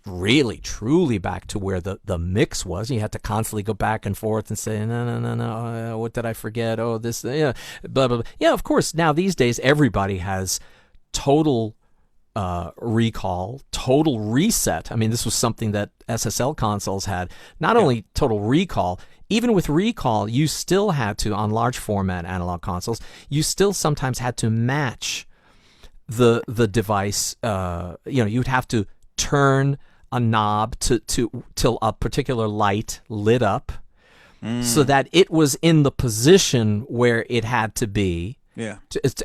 really truly back to where the mix was. You had to constantly go back and forth and say, no, what did I forget? Oh, this, blah, blah, blah. Yeah, of course, now these days everybody has total recall, total reset. I mean, this was something that SSL consoles had. Not only total recall, even with recall, you still had to, on large format analog consoles, you still sometimes had to match the device. You'd have to turn a knob till a particular light lit up, so that it was in the position where it had to be. Yeah,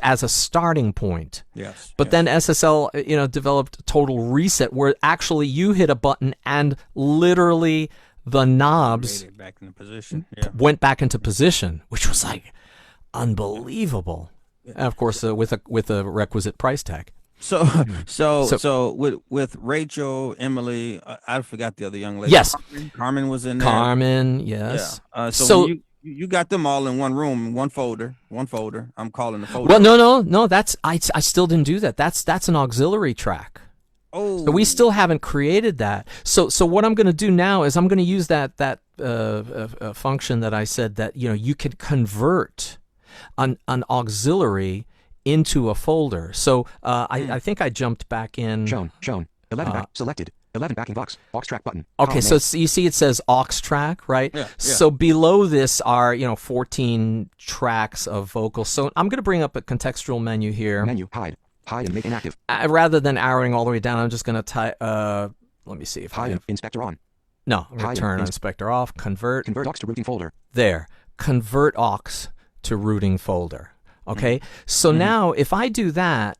as a starting point. Yes. But then SSL, developed total reset, where actually you hit a button and literally the knobs back into position. went back into position, which was like unbelievable. Yeah. And of course, with a requisite price tag. So with Rachel, Emily, I forgot the other young lady. Yes, Carmen was in there. Carmen, yes. Yeah. So you got them all in one room, one folder. I'm calling the folder. Well, no. That's I still didn't do that. That's an auxiliary track. Oh. So we still haven't created that. So what I'm going to do now is I'm going to use that function that I said that you can convert an auxiliary into a folder. So I think I jumped back in. Shown. 11 back selected. 11 backing aux track button. Okay, so you see it says aux track, right? Yeah. So below this are 14 tracks of vocals. So I'm going to bring up a contextual menu here. Menu hide and make inactive. Rather than arrowing all the way down, I'm just going to type. Let me see if hide inspector on. No, I'm going to turn inspector off. Convert aux to routing folder. There, convert aux to routing folder. Okay, so now if I do that.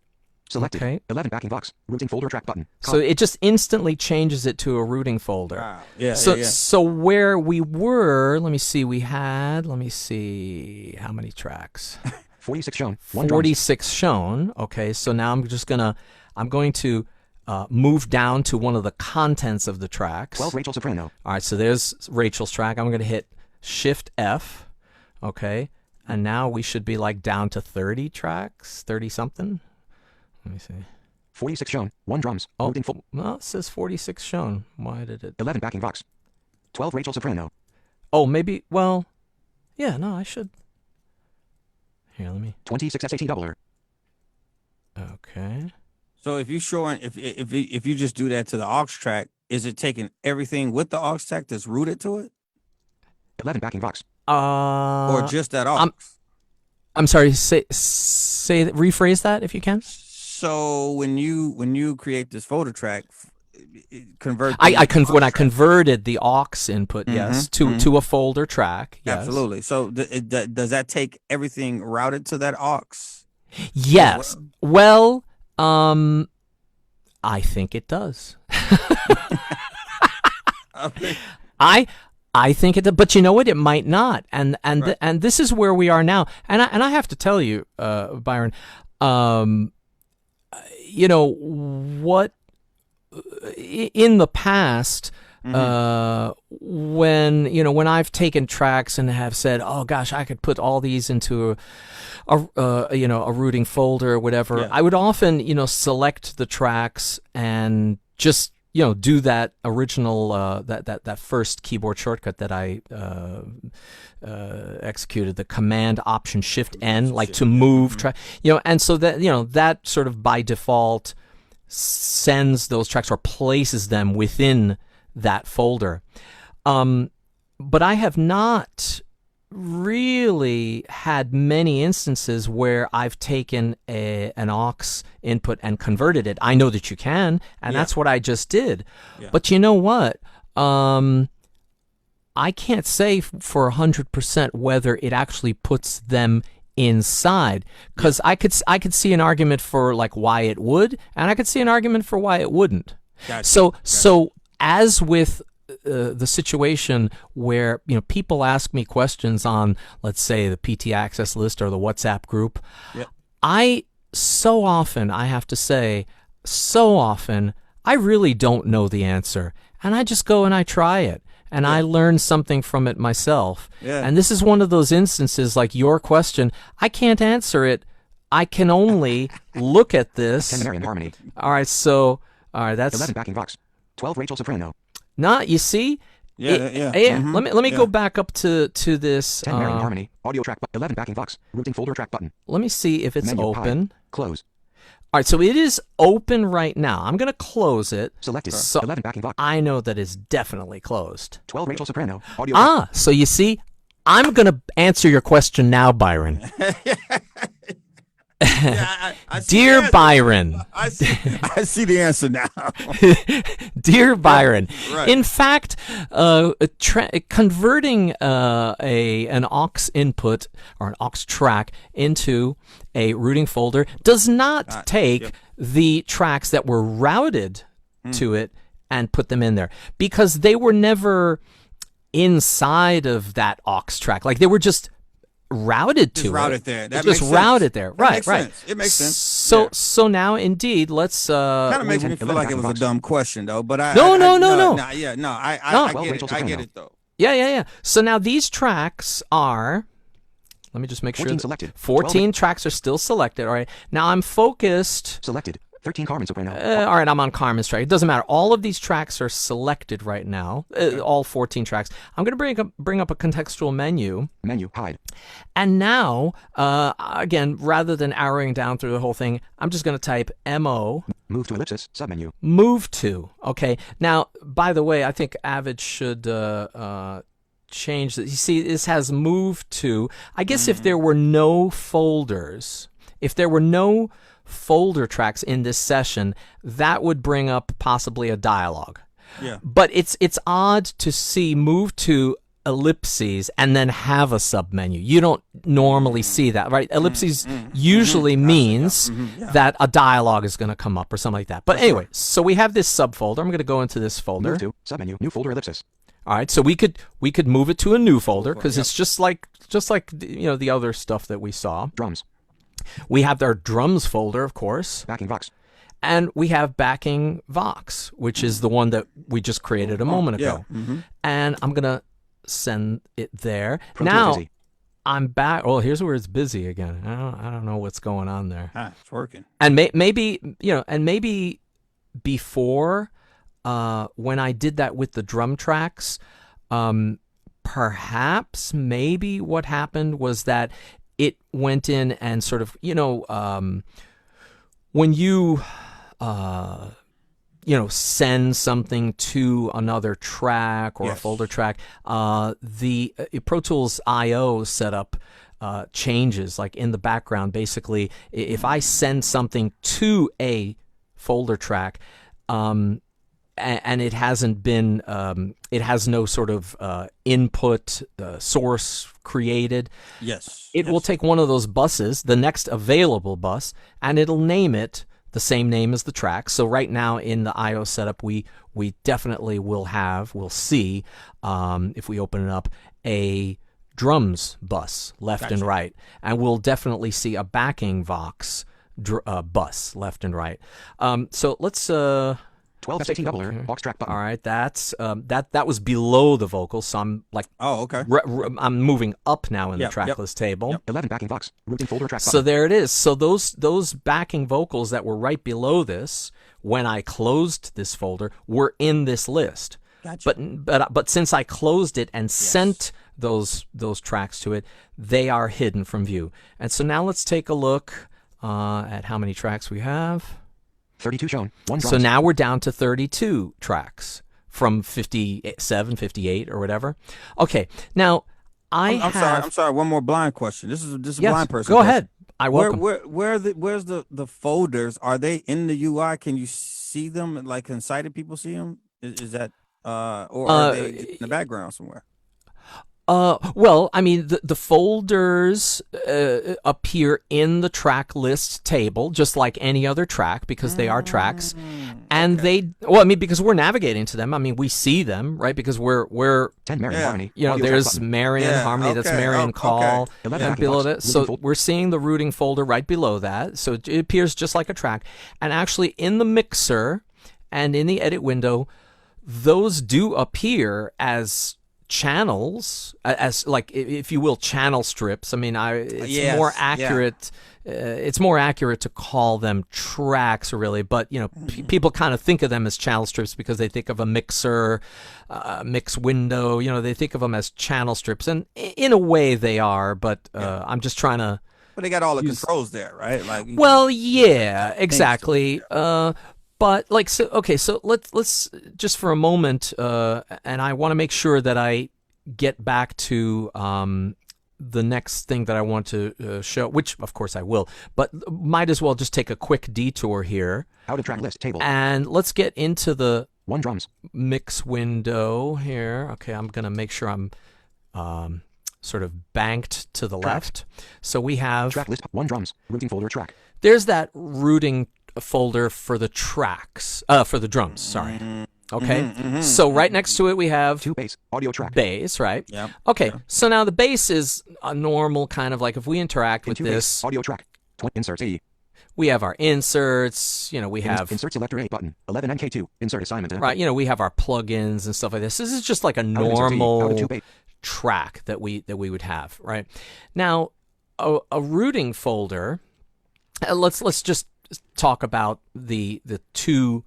Selected. Okay. 11 backing aux. Routing folder track button. So it just instantly changes it to a routing folder. Wow. Yeah. So where we were, let me see how many tracks. 46 shown. 46 shown. Okay. So now I'm going to move down to one of the contents of the tracks. 12 Rachel soprano. All right. So there's Rachel's track. I'm going to hit Shift F. Okay. And now we should be like down to 30 tracks, 30 something. Let me see. 46 shown. 1 drums. Oh, well, it says 46 shown. Why did it? 11 backing aux. 12 Rachel Soprano. Oh, maybe. Well, yeah. No, I should. Here, let me. 26 S18 doubler. Okay. So if you showing if you just do that to the aux track, is it taking everything with the aux track that's rooted to it, 11 backing Vox. or just that aux? I'm sorry. Say rephrase that if you can. So when you create this folder track, convert. When I track. converted the aux input, yes, to a folder track. Yes. Absolutely. So does that take everything routed to that aux? Yes. Well, I think it does. Okay. I think it does, but you know what? It might not. And Right. and this is where we are now. And I have to tell you, Byron, you know what? In the past, when I've taken tracks and have said, oh gosh, I could put all these into a rooting folder or whatever, Yeah. I would often select the tracks and just do that original that first keyboard shortcut that I executed, the Command Option Shift N, like to move track, and so that that sort of by default sends those tracks or places them within that folder. But I have not really had many instances where I've taken an aux input and converted it. I know that you can, and that's what I just did. Yeah. But you know what? I can't say for 100% whether it actually puts them inside, because I could see an argument for like why it would, and I could see an argument for why it wouldn't. Gotcha. So as with the situation where people ask me questions on, let's say, the PT access list or the WhatsApp group, Yep. I have to say, I really don't know the answer, and I just go and I try it. And I learn something from it myself. Yeah. And this is one of those instances, like your question, I can't answer it. I can only look at 10 this. Marion Harmony. All right, that's 11 backing Vox. 12 Rachel Soprano. you see? Yeah. Let me go back up to this. 10 Marion Harmony. Audio track. 11 backing Vox. Routing folder track button. Let me see if it's Menu, open. Close. All right, so it is open right now. I'm going to close it. Selected. So 11 backing Vox. I know that it's definitely closed. 12 Rachel Soprano. Audio track. So you see, I'm going to answer your question now, Byron. I see the Dear answer. Byron. I see the answer now. Dear Byron, Right. in fact, converting an aux input or an aux track into a routing folder does not take the tracks that were routed to it and put them in there, because they were never inside of that aux track. Like they were just routed to Just it. routed there. That Just makes sense. routed there. That Right, makes right. sense. It makes sense. So Yeah. so now indeed, let's Kind of makes me feel 11 like it was a backing dumb question though, but I No. No, No. nah, yeah, no, I Well, get Rachel it. I get Soprano. it though. Yeah. So now these tracks are, let me just make 14 sure. selected. 14 tracks are still selected. All right. Now I'm focused. Selected. 13 Carmen Soprano. All right, I'm on Carmen's track. It doesn't matter. All of these tracks are selected right now. All 14 tracks. I'm going to bring up a contextual menu. Menu. Hide. And now, again, rather than arrowing down through the whole thing, I'm just going to type MO. Move to ellipsis. Submenu. Move to. Okay. Now, by the way, I think Avid should change this. You see, this has move to. I guess if there were no folders, if there were no folder tracks in this session, that would bring up possibly a dialogue. Yeah. But it's odd to see move to ellipses and then have a submenu. You don't normally see that, right? Ellipses usually means that a dialogue is going to come up or something like that. But anyway, so we have this subfolder. I'm going to go into this folder. Move to. Submenu. New folder ellipsis. All right, so we could move it to a new folder because it's just like the other stuff that we saw. Drums. We have our drums folder, of course, Backing Vox. and we have backing Vox, which is the one that we just created a moment ago. And I'm gonna send it there. Pro Now busy. I'm back. Well, here's where it's busy again. I don't know what's going on there. It's working. And maybe before when I did that with the drum tracks, Perhaps, maybe what happened was that it went in and sort of, when you send something to another track or a folder track, the Pro Tools I/O setup changes, like in the background. Basically, if I send something to a folder track, and it hasn't been, it has no sort of input source created. It will take one of those buses, the next available bus, and it'll name it the same name as the track. So right now in the I/O setup, we definitely will see, if we open it up, a drums bus left and right, and we'll definitely see a backing Vox bus left and right. So let's 12 S18 double air, Vox track button. All right, that's that was below the vocals, so I'm like, I'm moving up now in the track list table. 11 backing Vox, routing folder track button. So there it is. So those backing vocals that were right below this when I closed this folder were in this list. Gotcha. But since I closed it and sent those tracks to it, they are hidden from view. And so now let's take a look at how many tracks we have. 32 shown. One drums. So now we're down to 32 tracks from 57, 58, or whatever. Okay, now I'm sorry. One more blind question. This is a blind person. Go ahead. I welcome. Where's the folders? Are they in the UI? Can you see them? Like, can sighted people see them? Is that or are they in the background somewhere? Well, I mean, the folders appear in the track list table, just like any other track, because they are tracks. And because we're navigating to them. I mean, we see them, right? Because we're 10 Marion Harmony. There's Marion Harmony. That's Marion Call. And below that. So we're seeing the routing folder right below that. So it appears just like a track. And actually, in the mixer and in the edit window, those do appear as channels, as, like, if you will, channel strips. I mean, it's more accurate. It's more accurate to call them tracks, really. But people kind of think of them as channel strips because they think of a mixer, mix window. They think of them as channel strips, and in a way they are. But I'm just trying to. But they got all the controls there, right? Like, exactly. But like, so let's just for a moment, and I want to make sure that I get back to the next thing that I want to show, which of course I will, but might as well just take a quick detour here. Out of track list table. And let's get into the one drums mix window here. Okay, I'm gonna make sure I'm sort of banked to the left. So we have track list, one drums, routing folder track. There's that routing folder for the tracks, for the drums, sorry. Okay, so right next to it we have 2 bass, audio track. Bass, right? Okay, so now the bass is a normal kind of, like, if we interact with this. Bass, audio track, inserts E. We have our inserts, we have insert selector A button, 11 NK2, insert assignment. Right, we have our plugins and stuff like this. This is just like a normal track that we would have, right? Now, a routing folder. Let's just talk about the two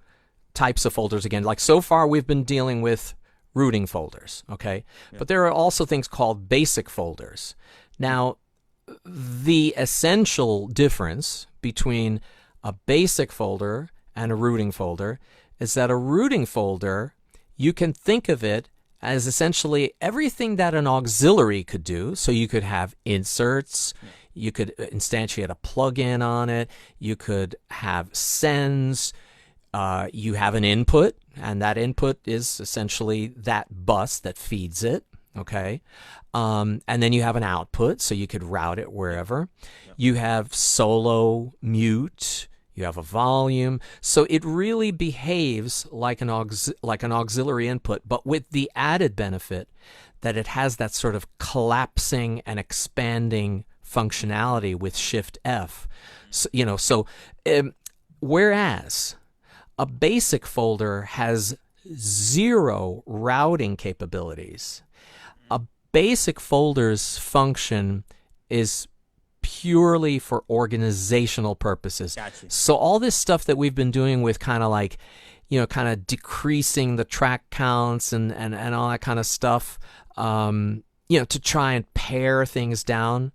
types of folders again. Like, so far we've been dealing with routing folders, okay? But there are also things called basic folders. Now, the essential difference between a basic folder and a routing folder is that a routing folder, you can think of it as essentially everything that an auxiliary could do. So you could have inserts, you could instantiate a plugin on it, you could have sends, you have an input, and that input is essentially that bus that feeds it, okay? And then you have an output, so you could route it wherever. You have solo, mute, you have a volume. So it really behaves like an auxiliary input, but with the added benefit that it has that sort of collapsing and expanding functionality with Shift F. So, whereas a basic folder has 0 routing capabilities, a basic folder's function is purely for organizational purposes. Gotcha. So all this stuff that we've been doing with kind of like kind of decreasing the track counts and all that kind of stuff, to try and pare things down.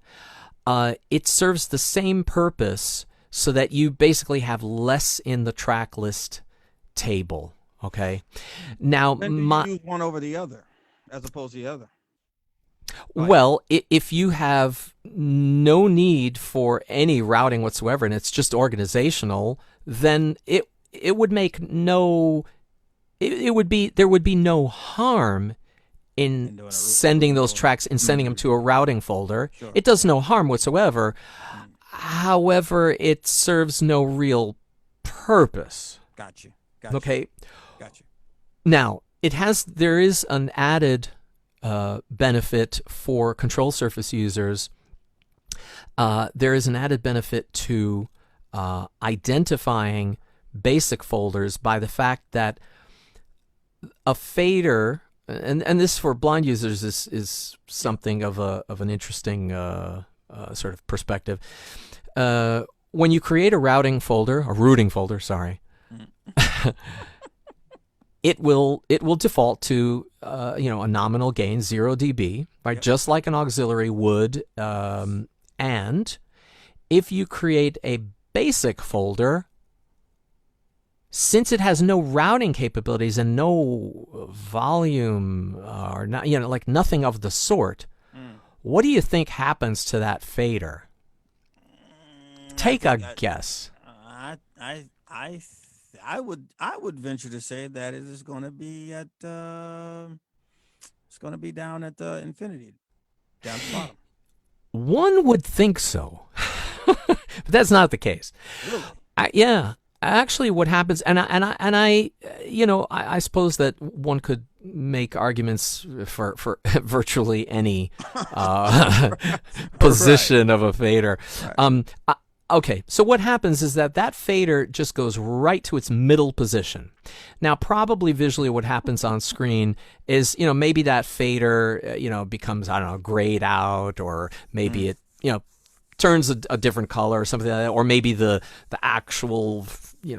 It serves the same purpose so that you basically have less in the track list table. Okay. Now, Then do you use one over the other as opposed to the other? Well, if you have no need for any routing whatsoever and it's just organizational, then there would be no harm in sending those tracks and sending them to a routing folder. Sure. It does no harm whatsoever. However, it serves no real purpose. Got you. Okay. Got you. Now, there is an added benefit for control surface users. There is an added benefit to identifying basic folders by the fact that a fader, and this for blind users is something of an interesting sort of perspective. When you create a routing folder, it will default to a nominal gain 0 dB, right? Yep. Just like an auxiliary would. And if you create a basic folder, since it has no routing capabilities and no volume or not, like nothing of the sort, what do you think happens to that fader? Take a guess. I would venture to say that it is going to be it's going to be down at the infinity, down at the bottom. One would think so, but that's not the case. Really? Yeah, actually, what happens, I suppose that one could make arguments for virtually any position of a fader. Right. Okay, so what happens is that fader just goes right to its middle position. Now, probably visually what happens on screen is, maybe that fader, becomes, I don't know, grayed out, or maybe it, turns a different color or something like that, or maybe the actual,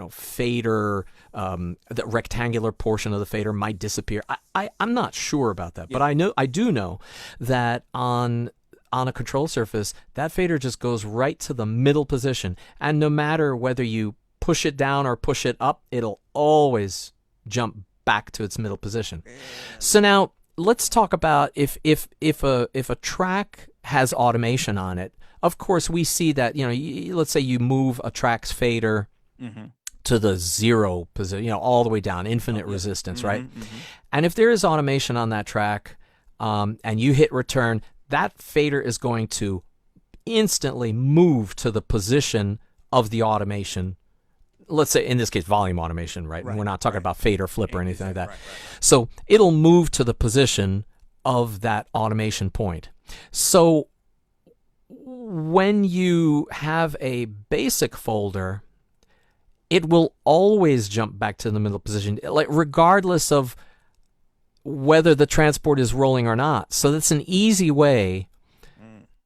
fader, the rectangular portion of the fader might disappear. I'm not sure about that, but I do know that on a control surface, that fader just goes right to the middle position. And no matter whether you push it down or push it up, it'll always jump back to its middle position. So now let's talk about if a track has automation on it. Of course, we see that, let's say you move a track's fader to the 0 position, all the way down, infinite resistance, right? And if there is automation on that track, and you hit return, that fader is going to instantly move to the position of the automation. Let's say, in this case, volume automation, right? We're not talking about fader flip or anything like that. Right. So it'll move to the position of that automation point. So when you have a basic folder, it will always jump back to the middle position, like regardless of whether the transport is rolling or not. So that's an easy way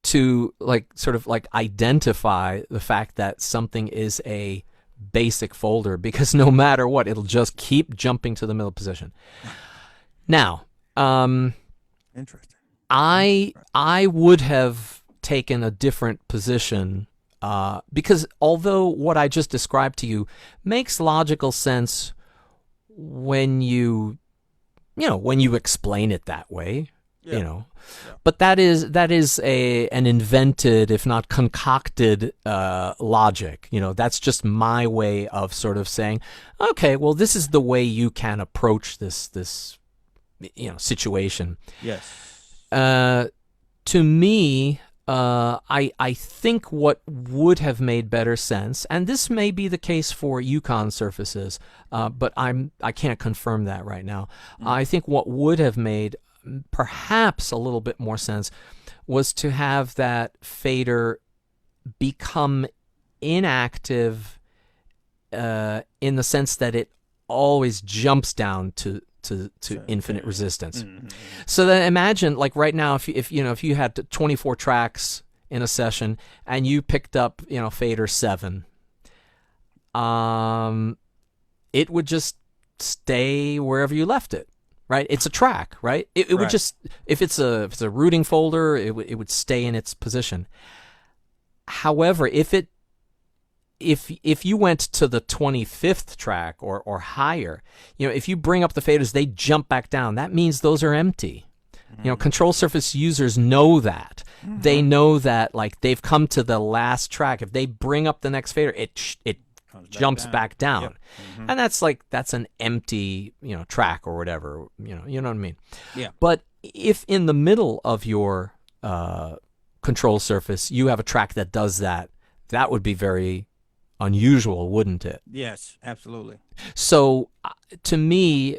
to sort of identify the fact that something is a basic folder, because no matter what, it'll just keep jumping to the middle position. Now, Interesting. I would have taken a different position, because although what I just described to you makes logical sense when you explain it that way, but that is an invented, if not concocted, logic. That's just my way of sort of saying, okay, well, this is the way you can approach this situation. Yes. To me, I think what would have made better sense, and this may be the case for Yukon surfaces, but I can't confirm that right now. I think what would have made perhaps a little bit more sense was to have that fader become inactive, in the sense that it always jumps down to infinite resistance. So then imagine, like right now, if you had 24 tracks in a session and you picked up fader 7, it would just stay wherever you left it, right? It's a track, right? It would Right. just, if it's a rooting folder, it would stay in its position. However, if you went to the 25th track or higher, if you bring up the faders, they jump back down. That means those are empty. Control surface users know that. They know that, like, they've come to the last track. If they bring up the next fader, it jumps back down. Yep. And that's an empty, track or whatever. You know what I mean? Yeah. But if in the middle of your control surface you have a track that does that, that would be very unusual, wouldn't it? Yes, absolutely. So to me,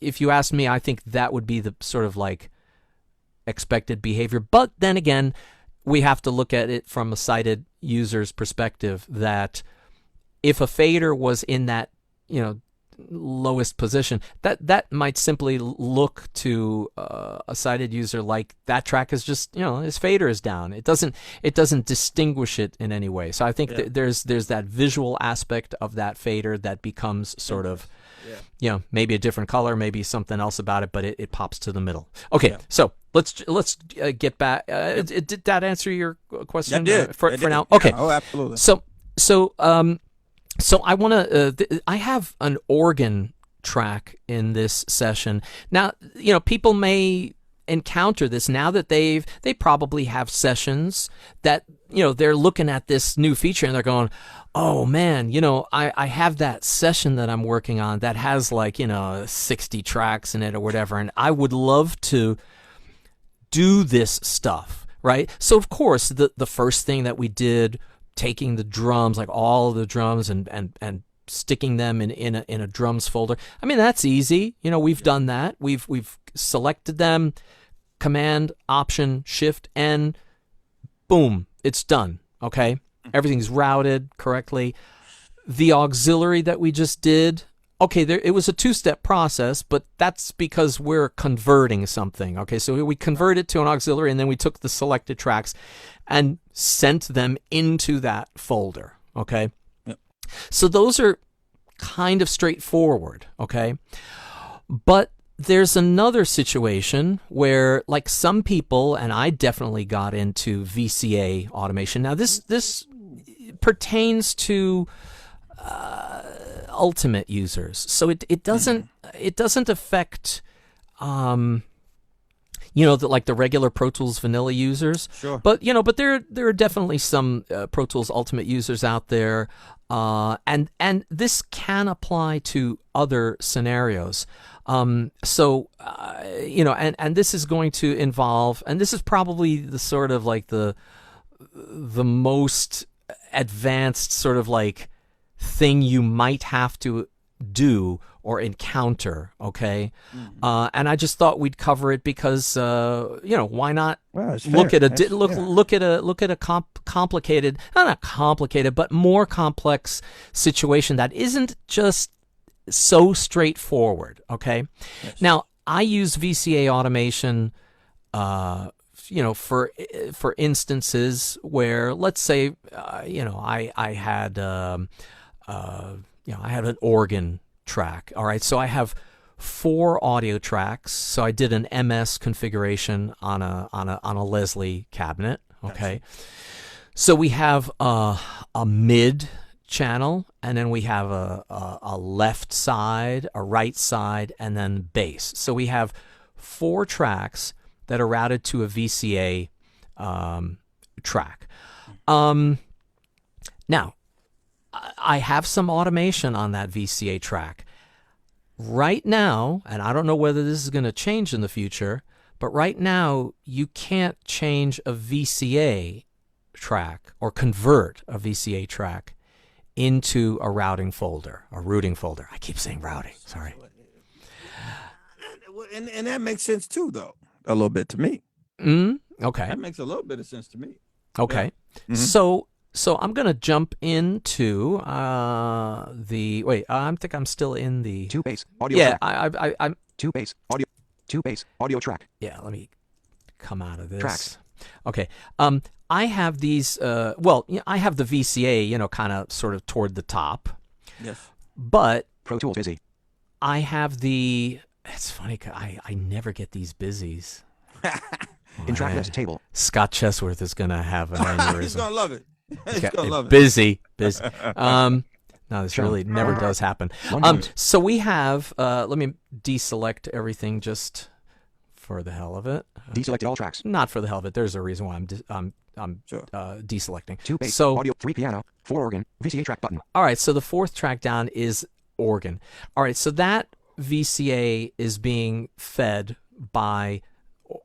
if you ask me, I think that would be the sort of like expected behavior. But then again, we have to look at it from a sighted user's perspective, that if a fader was in that, lowest position, that might simply look to a sighted user like that track is just, his fader is down. It doesn't distinguish it in any way. So I think there's that visual aspect of that fader that becomes sort of, maybe a different color, maybe something else about it, but it pops to the middle. Okay, so let's get back. Did that answer your question? That did. For It did. now. Okay. Yeah, oh, absolutely. So I want to. I have an organ track in this session. Now, people may encounter this now that they probably have sessions that they're looking at this new feature and they're going, oh man, I have that session that I'm working on that has 60 tracks in it or whatever, and I would love to do this stuff, right? So of course the first thing that we did, taking the drums, like all of the drums, and sticking them in a drums folder. I mean, that's easy. We've done that. We've selected them, Command, Option, Shift, N, boom, it's done. Okay, everything's routed correctly. The auxiliary that we just did, okay, it was a two-step process, but that's because we're converting something. Okay, so we converted to an auxiliary, and then we took the selected tracks and sent them into that folder. Okay, so those are kind of straightforward. Okay, but there's another situation where, like, some people, and I definitely got into VCA automation. Now this pertains to ultimate users, so it doesn't affect the regular Pro Tools vanilla users. Sure. But there are definitely some Pro Tools Ultimate users out there, and this can apply to other scenarios. And this is going to involve, and this is probably the sort of like the most advanced sort of like thing you might have to do or encounter. Okay, and I just thought we'd cover it because why not look at a complicated, not complicated, but more complex situation that isn't just so straightforward. Okay, now I use VCA automation for instances where, let's say, I had I had an organ track. All right, so I have 4 audio tracks. So I did an MS configuration on a Leslie cabinet. Okay, so we have a mid channel, and then we have a left side, a right side, and then bass. So we have 4 tracks that are routed to a VCA track. Now, I have some automation on that VCA track. Right now, and I don't know whether this is going to change in the future, but right now you can't change a VCA track or convert a VCA track into a routing folder, a routing folder. I keep saying routing, sorry. And that makes sense too, though, a little bit to me. Okay. That makes a little bit of sense to me. Okay. Yeah. So I'm going to jump into I think I'm still in the 2 bass audio yeah, track. I'm 2 bass audio track. Yeah, let me come out of this. Tracks. Okay. I have these I have the VCA, kind of sort of toward the top. Yes. But Pro Tools busy. I have the. It's funny. I never get these busies. In track list table. Scott Chesworth is gonna have an aneurysm. He's gonna love it. He's gonna love it. Busy. No, this Sure. really never does happen. So we have. Let me deselect everything just for the hell of it. Deselected all tracks. Not for the hell of it. There's a reason why I'm Sure. deselecting. 2 bass, So audio, 3 piano, 4 organ, VCA track button. all right. So the fourth track down is organ. All right. So that VCA is being fed by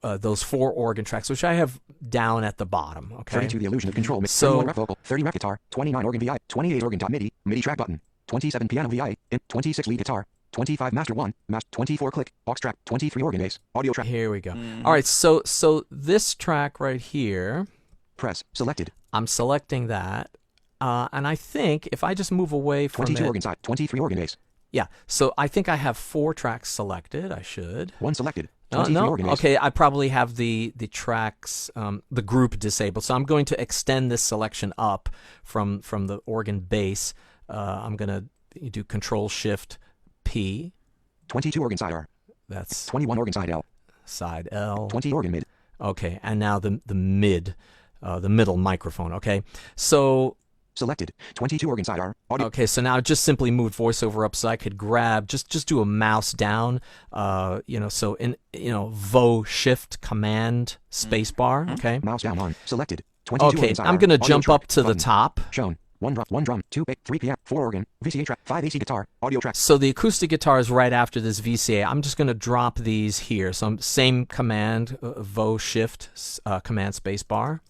those 4 organ tracks, which I have down at the bottom. Okay. 32 the illusion of control mix. So- 31 rep vocal, 30 rep guitar, 29 organ VI, 28 organ MIDI, MIDI track button, 27 piano VI, 26 lead guitar, 25 master 1, 24 click, aux track, 23 organ bass, audio track. Here we go. All right. So this track right here, Press selected. I'm selecting that, and I think if I just move away from 22 it, organ side, 23 organ bass, yeah. So I think I have 4 tracks selected. I should. 1 selected, Oh, 23 no. organ bass. Okay, I probably have the tracks, the group disabled. So I'm going to extend this selection up from the organ bass. I'm going to do Control Shift P. 22 organ side R, That's 21 organ side L, side L. 20 organ mid, Okay, and now the mid, the middle microphone. Okay, so selected, 22 organ side R, audio, okay, so now I just simply moved voiceover up so I could grab, just do a mouse down, so in, Vo Shift Command Space Bar, okay? mouse down on, selected, 22 Okay, organ side I'm R, going to audio jump track, up to the button, top. shown, 1 drum, 2 bass, 3 piano, 4 organ, VCA track, 5 AC guitar, audio track, So the acoustic guitar is right after this VCA. I'm just going to drop these here. So same command, Vo Shift Command Space Bar.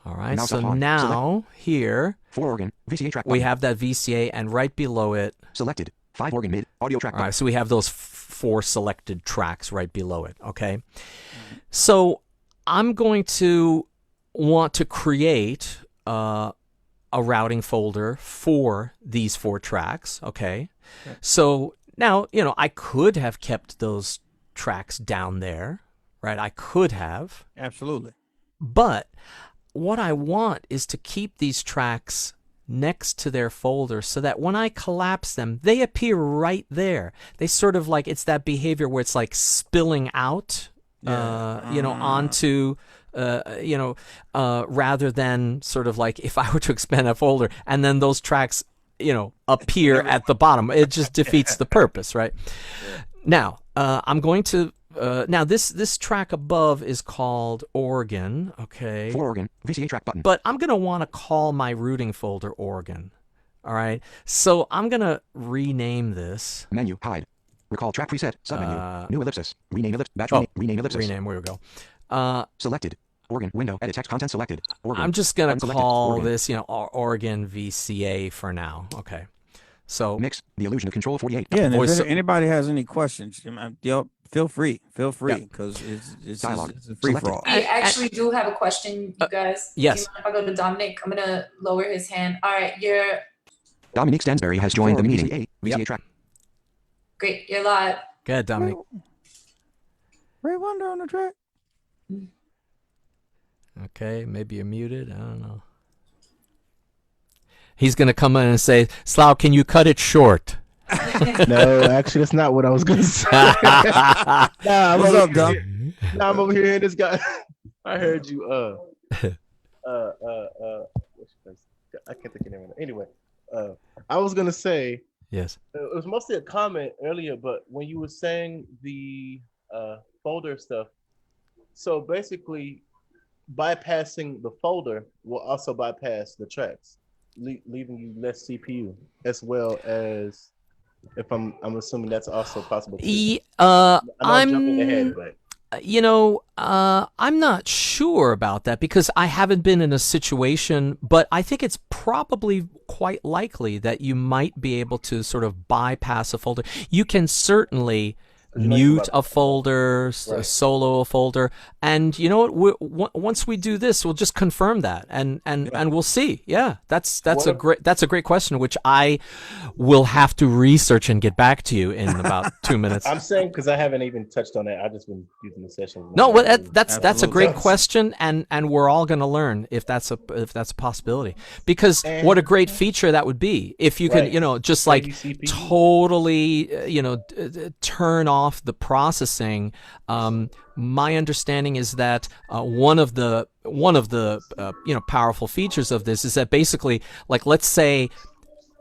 All right, Mouse so up on, now here 4 organ, VCA track, we button, have that VCA, and right below it, selected, 5 organ mid, audio track, all right, so we have those 4 selected tracks right below it, okay? So I'm going to want to create a routing folder for these 4 tracks, okay? So now, I could have kept those tracks down there, right? I could have, Absolutely. but what I want is to keep these tracks next to their folder so that when I collapse them, they appear right there. They sort of like, it's that behavior where it's like spilling out, onto, rather than sort of like if I were to expand that folder and then those tracks, appear at the bottom. It just defeats the purpose, right? Now, I'm going to, now this track above is called organ, okay? 4 organ, VCA track button, But I'm going to want to call my routing folder organ. All right. So I'm going to rename this. menu, hide, recall track preset, submenu, new ellipsis, rename ellipsis, batch rename ellipsis, Rename, where we go. selected, organ, window, edit text content selected, organ, I'm just going to unselected, call organ. this, organ VCA for now. Okay. So mix, the illusion of control 48, Yeah, and if Voice- anybody has any questions, feel free Yeah. because it's Dialogue. it's a free for Selected. all. I actually do have a question, you guys. yes. Do you mind if I go to Dominic? I'm gonna lower his hand. All right, you're Dominique Stansberry has joined the meeting, VCA Yep. track, great. You're live. Go ahead, Dominic. Ray Wonder on the track. Okay. Maybe you're muted. I don't know. He's going to come in and say, Slough, can you cut it short? No, actually, that's not what I was gonna say. Nah, I'm What's over up, Dom? here- Nah, I'm over here hearing this guy. I heard you. What's your face? I can't think of your name. Anyway, I was gonna say Yes. it was mostly a comment earlier, but when you were saying the folder stuff, so basically bypassing the folder will also bypass the tracks, leaving you less CPU, as well as if I'm assuming that's also possible. Too. I know I'm jumping ahead, but I'm not sure about that because I haven't been in a situation, but I think it's probably quite likely that you might be able to sort of bypass a folder. You can certainly mute a folder, Right. solo a folder, and you know what? Once we do this, we'll just confirm that, and we'll see. Yeah, that's What a great question, which I will have to research and get back to you in about 2 minutes. I'm saying because I haven't even touched on that. I've just been using the session. No, well, that's a Absolutely. great question, and we're all going to learn if that's a possibility. Because what a great feature that would be if you could, Right. just like CPU. totally, turn off the processing. My understanding is that one of the powerful features of this is that basically, like, let's say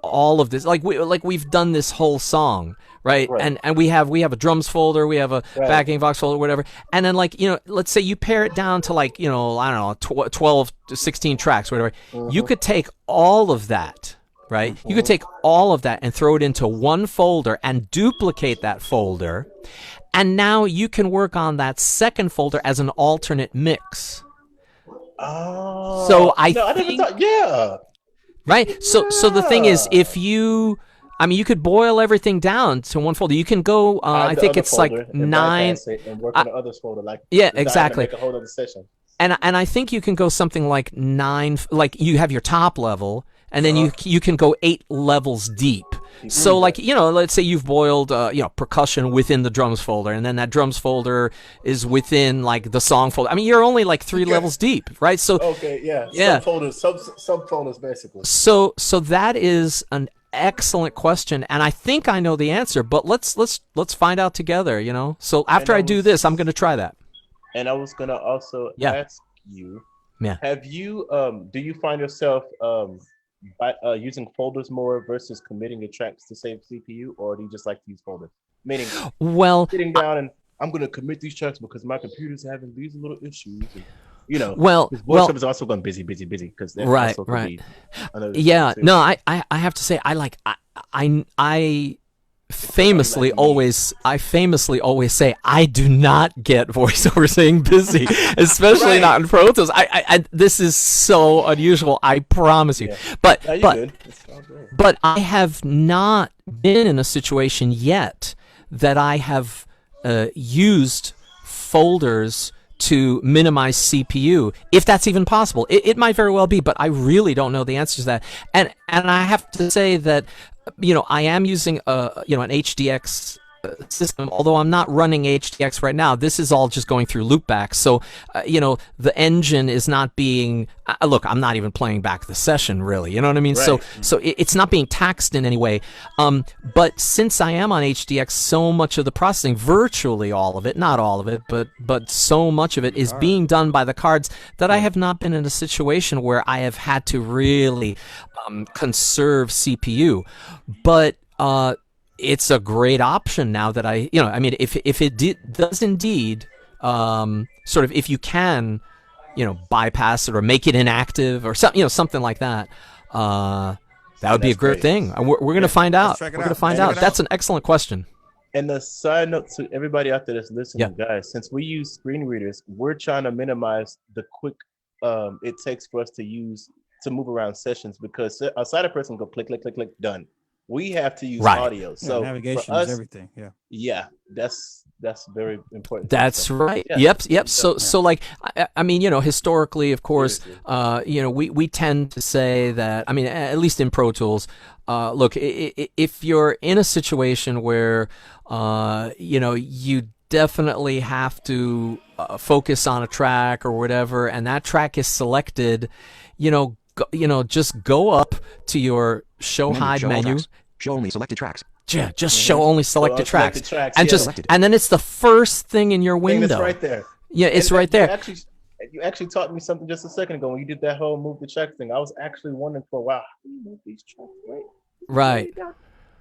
all of this, like we've done this whole song, right? Right. And we have a drums folder, we have a Right. backing vox folder, whatever, and then, like, let's say you pare it down to, like, I don't know, 12 to 16 tracks, whatever. You could take all of that, right? You could take all of that and throw it into one folder and duplicate that folder, and now you can work on that second folder as an alternate mix. Oh. So I never think- thought. Yeah. Right? So the thing is, if you could boil everything down to one folder. You can go, Add I the think other it's like folder and 9. bypass it and work on the others folder. Like, Yeah, design to exactly. Make a whole other session. And I think you can go something like 9, like you have your top level, and then you can go 8 levels deep. So, like, let's say you've boiled percussion within the drums folder, and then that drums folder is within, like, the song folder. I mean, you're only like 3 levels deep, right? So Okay, yeah. Yeah. Subfolders, basically. so that is an excellent question, and I think I know the answer, but let's find out together, So after And I do this, I'm going to try that. And I was gonna also ask you, Yeah. have you do you find yourself using folders more versus committing your tracks to save CPU, or do you just like to use folders? Meaning Well, sitting down and I'm gonna commit these tracks because my computer's having these little issues. And, well, his voice is also going busy because that Right, also could right. be another yeah, issue, too. no, I have to say, I famously always say I do not get voiceover saying busy, especially Right. not in Pro Tools. I this is so unusual. I promise you. Yeah. But No, you're but good. It's all good. but I have not been in a situation yet that I have used folders to minimize CPU, if that's even possible. It might very well be, but I really don't know the answer to that. And I have to say that, I am using an HDX system, although I'm not running HDX right now. This is all just going through loopback. So, the engine is not being, look, I'm not even playing back the session, really. You know what I mean? Right. So it's not being taxed in any way. But since I am on HDX, so much of the processing, virtually all of it, not all of it, but so much of it is being done by the cards that I have not been in a situation where I have had to really conserve CPU. But it's a great option now that if it does indeed, sort of, if you can, bypass it or make it inactive or something like that, that would be a That's great great. thing. We're going to find out. check it We're going to out. find Check out. it That's out. an excellent question. And the side note to everybody out there that's listening, guys, since we use screen readers, we're trying to minimize the quick it takes for us to move around sessions, because a sighted person go click, click, click, click, done. We have to use Right. audio. Yeah, So navigation for us, is everything. Yeah. yeah, that's very important. That's right. Yeah. Yep. So like, I mean, historically, of course, we tend to say that, I mean, at least in Pro Tools, look, if you're in a situation where, you definitely have to focus on a track or whatever, and that track is selected, just go up to your show hide show all menu. tracks. Show only selected tracks. Yeah, just show only selected tracks, Selected tracks, and yeah. just Selected. and then it's the first thing in your Thing window. that's right there. Yeah, it's And right there. You actually taught me something just a second ago when you did that whole move the tracks thing. I was actually wondering for a while, how do you move these tracks, right? Right.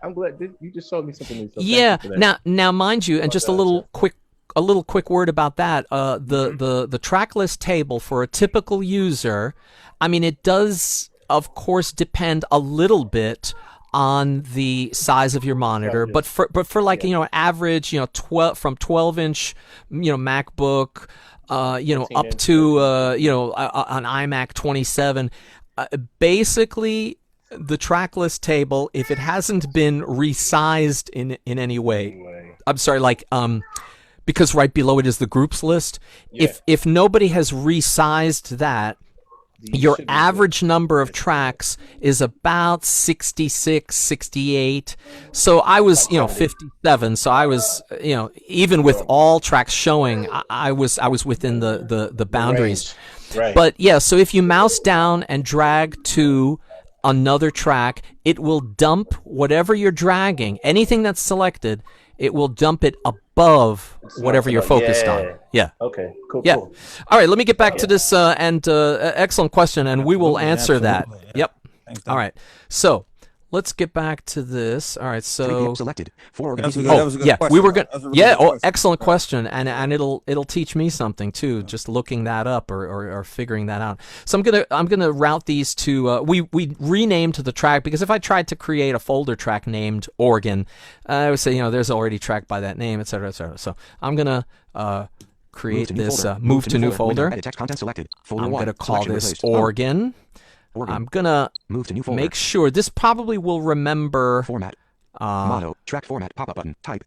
I'm glad you just showed me something new. So thank Yeah. you for that. Now, mind you, and just a little quick word about that. The track list table for a typical user, I mean, it does, of course, depend a little bit on the size of your monitor, but for like, an average, 12-inch, MacBook, up to an iMac 27, basically the track list table, if it hasn't been resized in any way, I'm sorry, like because right below it is the groups list. Yeah. If nobody has resized that, your should be average number of tracks is about 66, 68. So I was, 57. So I was, even with all tracks showing, I was within the boundaries. Range. Right. But yeah, so if you mouse down and drag to another track, it will dump whatever you're dragging, anything that's selected, it will dump it above whatever you're focused on. Yeah. Okay. Cool. Yeah. Cool. All right, let me get back to this excellent question, and we will answer that. Absolutely. Yep. Thanks, All right. So let's get back to this. All right. 3 So p.m. selected. 4 organ That's a VCA. good- that was a good yeah, question. we were going. That was a really Yeah. good Oh, question. excellent question, and it'll teach me something too, just looking that up or figuring that out. So I'm gonna route these to. We renamed the track because if I tried to create a folder track named organ, I would say there's already track by that name, et cetera, et cetera. So I'm gonna create this move to new folder. Edit text content selected. Folder I'm 1. gonna call Selection this replaced. organ. Organ. I'm gonna Move to new folder. make sure this probably will remember. Format. Mono. Track format. Pop-up button. Type.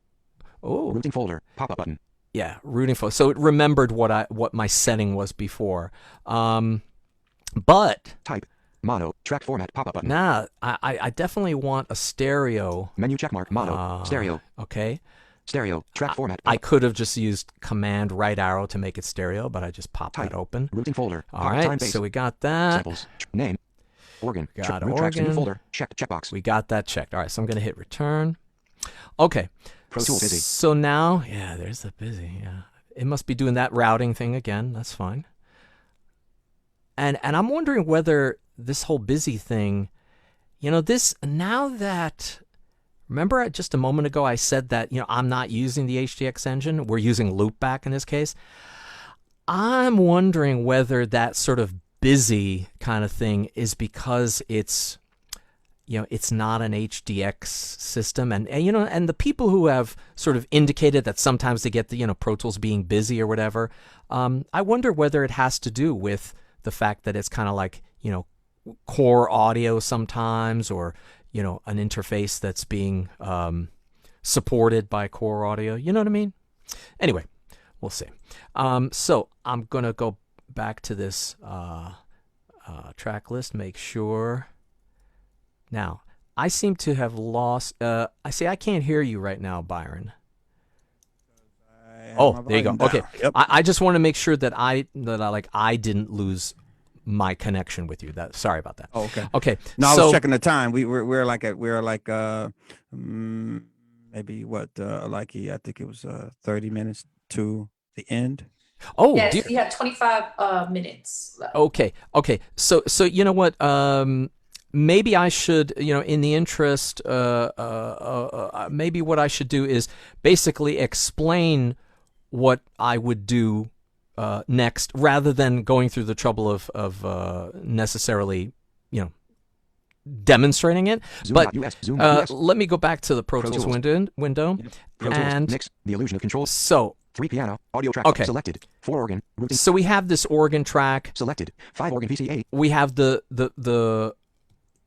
Oh, Routing folder. Pop-up button. yeah, rooting for. So it remembered what my setting was before. But Type. Mono. Track format. Pop-up button. nah, I definitely want a stereo. Menu checkmark. Mono. Stereo. Okay. Stereo. Track format. I could have just used command right arrow to make it stereo, but I just popped Type. that open. Routing folder. All Time right, base. so we got that. Samples. Name. Organ. Got Root tracks to new organ. folder. Checked. Checkbox. We got that checked. All right, so I'm going to hit return. Okay. Pro Tool busy. So now, yeah, there's the busy. Yeah, it must be doing that routing thing again. That's fine. And I'm wondering whether this whole busy thing, this now that. Remember just a moment ago I said that, I'm not using the HDX engine. We're using loopback in this case. I'm wondering whether that sort of busy kind of thing is because it's not an HDX system, and the people who have sort of indicated that sometimes they get the Pro Tools being busy or whatever. I wonder whether it has to do with the fact that it's kind of like core audio sometimes, or an interface that's being supported by core audio. You know what I mean? Anyway, we'll see. So I'm gonna go back to this track list. Make sure. Now, I seem to have lost. I can't hear you right now, Byron. Oh, there you go. Okay, Yep. I just want to make sure that I didn't lose my connection with you. Sorry about that. Oh, okay. Okay. No, I so, was checking the time. We're like maybe I think it was 30 minutes to the end. Oh, Yes, dear. we have 25 minutes left. Okay. So you know what? Maybe I should, in the interest, maybe what I should do is basically explain what I would do next, rather than going through the trouble of necessarily, demonstrating it. Zoom But US. Zoom US. let me go back to the Pro Pro Tools Tools. window, Pro Tools. and Mix. The illusion of control. so 3 piano. Audio track. Okay. Selected. 4 organ. Routing. we have this organ track. Selected. 5 organ VCA. We have the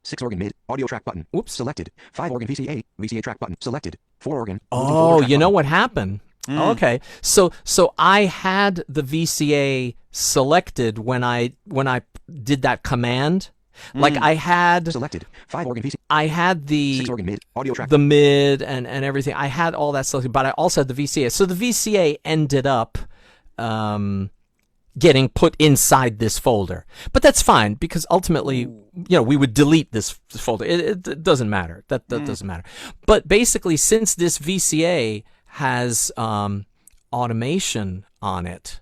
6 organ mid. Audio track button. Oops. Selected. 5 organ VCA. VCA track button. Selected. 4 organ. routing Oh, folder track you know button. what happened? Okay, so I had the VCA selected when I did that command. Like I had Selected. 5 organ VCA. I had the 6 organ mid. Audio track. the mid and everything. I had all that selected, but I also had the VCA. So the VCA ended up getting put inside this folder. But that's fine, because ultimately, we would delete this folder. It doesn't matter. That doesn't matter. But basically, since this VCA has automation on it,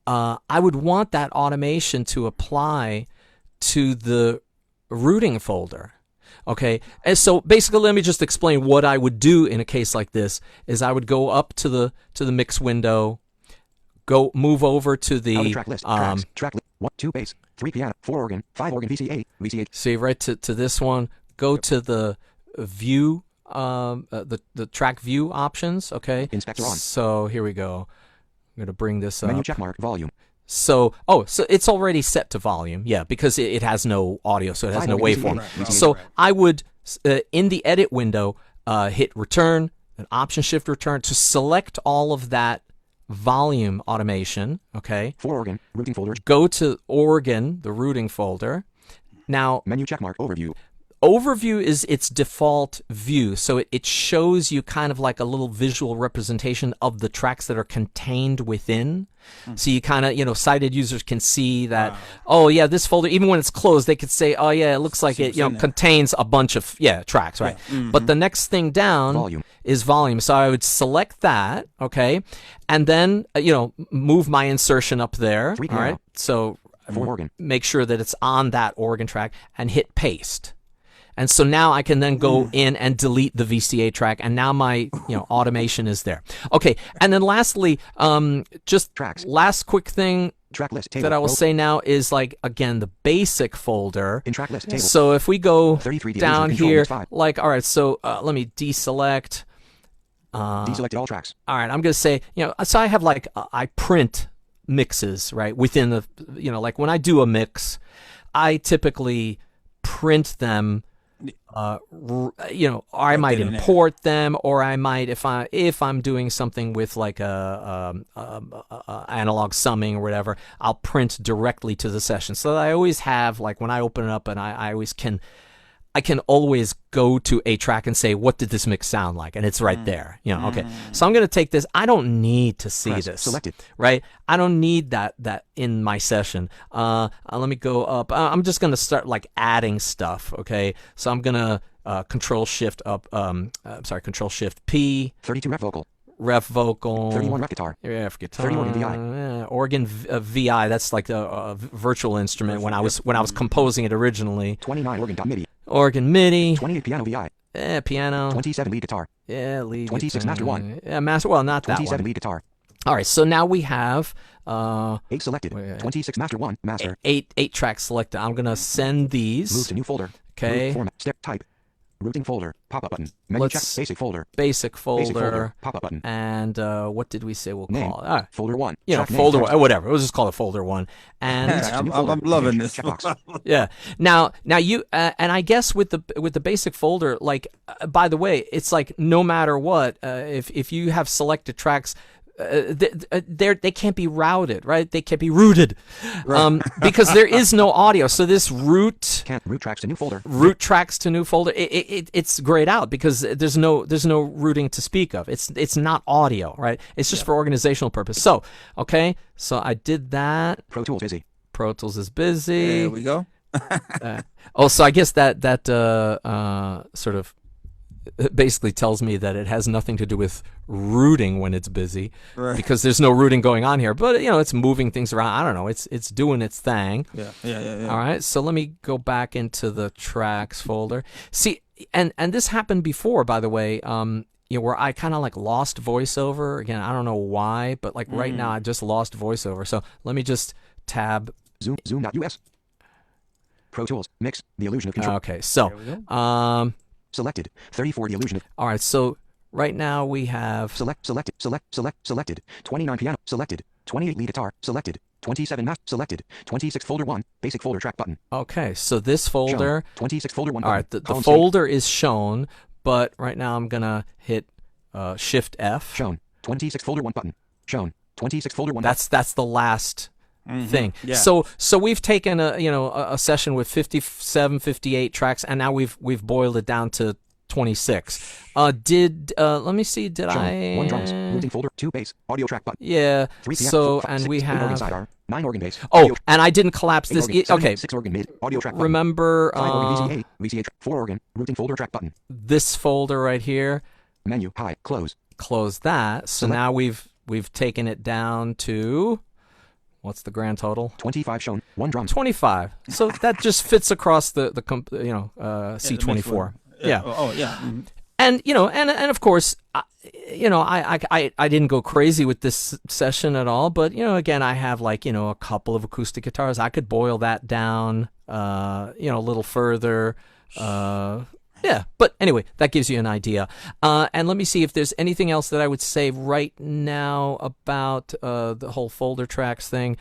I would want that automation to apply to the routing folder. Okay, and so basically, let me just explain what I would do in a case like this. Is I would go up to the mix window, move over to the Outer track list. Tracks. Track list. 1, 2 bass. 3 piano. 4 organ. 5 organ VCA. VCA. see right to this one. Go to the view, the track view options. Okay, Inspector on. So here we go. I'm gonna bring this up. Menu checkmark. Volume. So it's already set to volume, yeah, because it has no audio, so it has Fine, no we can see waveform. it. So I would, in the edit window, hit return, an Option Shift Return to select all of that volume automation. Okay. For organ, routing folder. Go to organ, the routing folder. Now, Menu checkmark overview. Overview is its default view, so it shows you kind of like a little visual representation of the tracks that are contained within. So you kind of, sighted users can see that, oh yeah, this folder, even when it's closed, they could say, oh yeah, it looks like it, contains a bunch of, tracks, right? Yeah. But the next thing down is volume. So I would select that, okay? And then, move my insertion up there, all right? So For organ. make sure that it's on that organ track and hit paste. And so now I can then go in and delete the VCA track, and now my automation is there. Okay, and then lastly, just Tracks. last quick thing Track list table. that I will say now is like again the basic folder. In track list table. So if we go 33 down control here, mix 5. like all right, so let me deselect. Deselected all tracks. All right, I'm gonna say so I have like I print mixes right within the like when I do a mix, I typically print them. Or I might import them, or I might if I'm doing something with like a analog summing or whatever, I'll print directly to the session. So that I always have like when I open it up, and I can always go to a track and say, what did this mix sound like? And it's right there. Okay. So I'm going to take this. I don't need to see this. Selected. Right? I don't need that in my session. Let me go up. I'm just going to start like adding stuff. Okay. So I'm going to Control Shift up. Control Shift P. 32 rep vocal. Ref vocal. 31 rep guitar. Ref guitar. 30 organ VI. Organ VI. That's like a virtual instrument when I was composing it originally. 29 organ MIDI. Organ MIDI. 28 piano VI. Piano. 27 lead guitar. Lead. 26 guitar. master 1. Yeah, master. Well, not that 27 one. lead guitar. All right. So now we have 8 selected. 26 master 1 master. eight tracks selected. I'm gonna send these. Move to new folder. Okay. Format. Step type. Routing folder. Pop-up button. Menu check. Basic folder. Basic folder. Pop-up button. And what did we say we'll Name. call it? Folder 1. Folder 1. Whatever. We'll just call it folder 1. And I'm loving this. yeah. Now you and I guess with the basic folder, like by the way, it's like no matter what, if you have selected tracks. They can't be routed, right? They can't be rooted, because there is no audio. So this root tracks to new folder. Root tracks to new folder. It's grayed out because there's no rooting to speak of. It's not audio, right? It's just for organizational purpose. So okay, so I did that. Pro Tools busy. Pro Tools is busy. There we go. So I guess that sort of basically tells me that it has nothing to do with rooting when it's busy, right? Because there's no rooting going on here. But it's moving things around. I don't know. It's doing its thing. Yeah. All right. So let me go back into the tracks folder. See, and this happened before, by the way. Where I kind of like lost voiceover again. I don't know why, but like right now I just lost voiceover. So let me just tab Zoom.us. Pro Tools mix the illusion of control. Okay. So selected 34 the illusion of. All right. So right now we have selected 29 piano selected 28 lead guitar selected 27 master selected 26 folder 1 basic folder track button. Okay, so this folder shown. 26 folder 1 all right, the folder is shown, but right now I'm gonna hit Shift F. Shown 26 folder 1 button. Shown 26 folder 1. That's the last thing. Yeah. So we've taken a session with 57, 58 tracks, and now we've boiled it down to 26. Let me see. Did shown. I 1 drums routing folder 2 bass audio track button. Yeah. 3 piano, So 5, and 6, we 8 organ have side R, 9 organ bass. Oh, and I didn't collapse this. Organ, 7, Okay. 6 organ mid audio track button. Remember 5 organ VCA 4 organ routing folder track button. this folder right here. Menu high close. Close that. So now we've taken it down to what's the grand total? 25 shown. 1 drum. 25. So that just fits across the C24. Yeah. Oh yeah. And and of course, I didn't go crazy with this session at all. But again, I have like a couple of acoustic guitars. I could boil that down, a little further. Yeah, but anyway, that gives you an idea. And let me see if there's anything else that I would say right now about the whole folder tracks thing.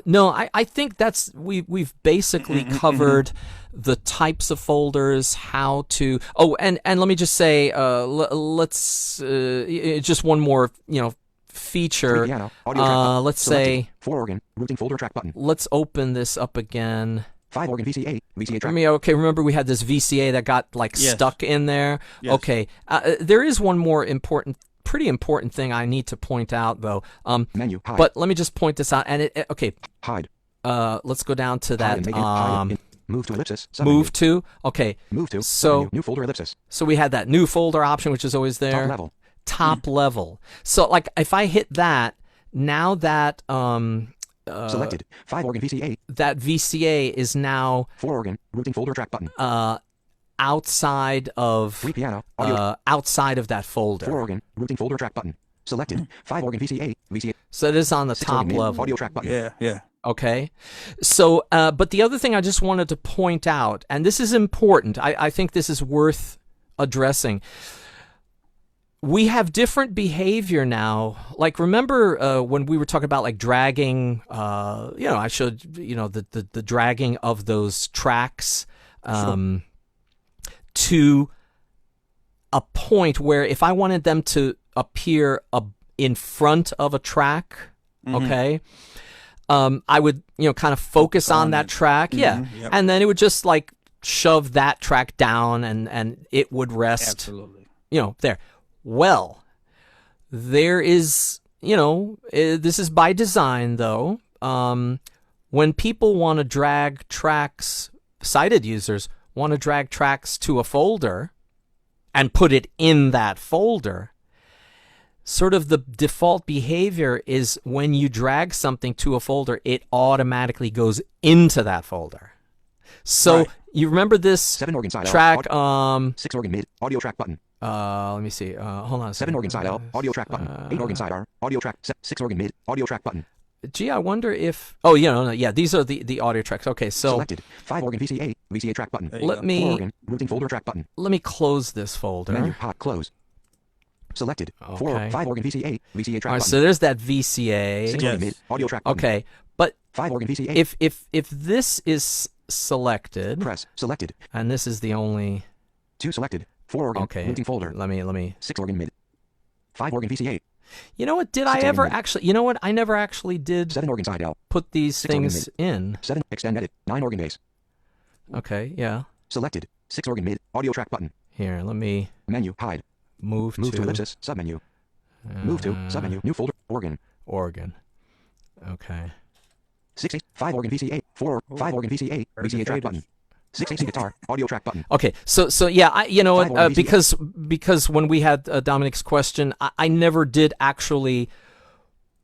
No, I think we've basically covered the types of folders, how to. Oh, and let me just say, let's just one more, feature. Piano, audio track button. Let's Selected. say 4 organ, routing folder track button. let's open this up again. 5 organ VCA, VCA track. Okay, remember we had this VCA that got Yes. stuck in there? Yes. Okay, there is one more pretty important thing I need to point out, though. Menu, hide. But let me just point this out. And okay, Hide. let's go down to Hide that. and make it, hide in. Move to ellipsis. submenu. Move to. Okay, Move to. So- submenu, new folder ellipsis. so we had that new folder option, which is always there. Top level. Top level. So like if I hit that, now that Selected. 5 organ VCA. that VCA is now 4 organ, routing folder track button. outside of 3 piano, audio. outside of that 4 folder. organ, routing folder track button. Selected. 5 organ VCA, VCA. So it is on the 6 top organ mid, level. audio track button. Yeah. Okay. So, but the other thing I just wanted to point out, and this is important, I think this is worth addressing. We have different behavior now. Like, remember when we were talking about like dragging, I showed, the dragging of those tracks to a point where if I wanted them to appear in front of a track, okay, I would, kind of focus on that track. Yeah. Yep. And then it would just like shove that track down and it would rest, Absolutely. there. Well, there is, this is by design though. When people want to drag tracks, sighted users want to drag tracks to a folder and put it in that folder, sort of the default behavior is when you drag something to a folder, it automatically goes into that folder. So Right. you remember this 7 organ side track, L. 6 organ mid, audio track button. let me see. Hold on a 7 second. organ side L, audio track button. 8 organ side R, audio track. 6 organ mid, audio track button. Gee, I wonder if. Oh, yeah. These are the audio tracks. Okay, so Selected. 5 organ VCA, VCA track button. There you let go. 4 me organ, routing folder track button. close this folder. Menu, hot, close. Selected. 4, Okay. 5 organ VCA, VCA track All right, button. so there's that VCA. 6 Yes. organ mid, audio track button. Okay, but 5 organ VCA. if this is selected, Press. Selected. and this is the only. 2 selected. 4 organ, Okay, routing folder. let me. 6 organ mid. 5 organ VCA. You know what? Did I 6 ever organ mid. actually? You know what? I never actually did 7 organ side L. put these 6 organ things in. 7 extend edit. 9 organ bass. Okay, yeah. Selected. 6 organ mid, audio track button. Here, let me Menu, hide. move Move to to ellipsis, submenu. Move to submenu, new folder, organ. organ. Okay. 6 5 organ VCA, 4 5 organ VCA, Very VCA track defeated. button. 6 AC guitar, audio track button. Okay, so yeah, you know what? 5 organ Because when we had Dominic's question, I never did actually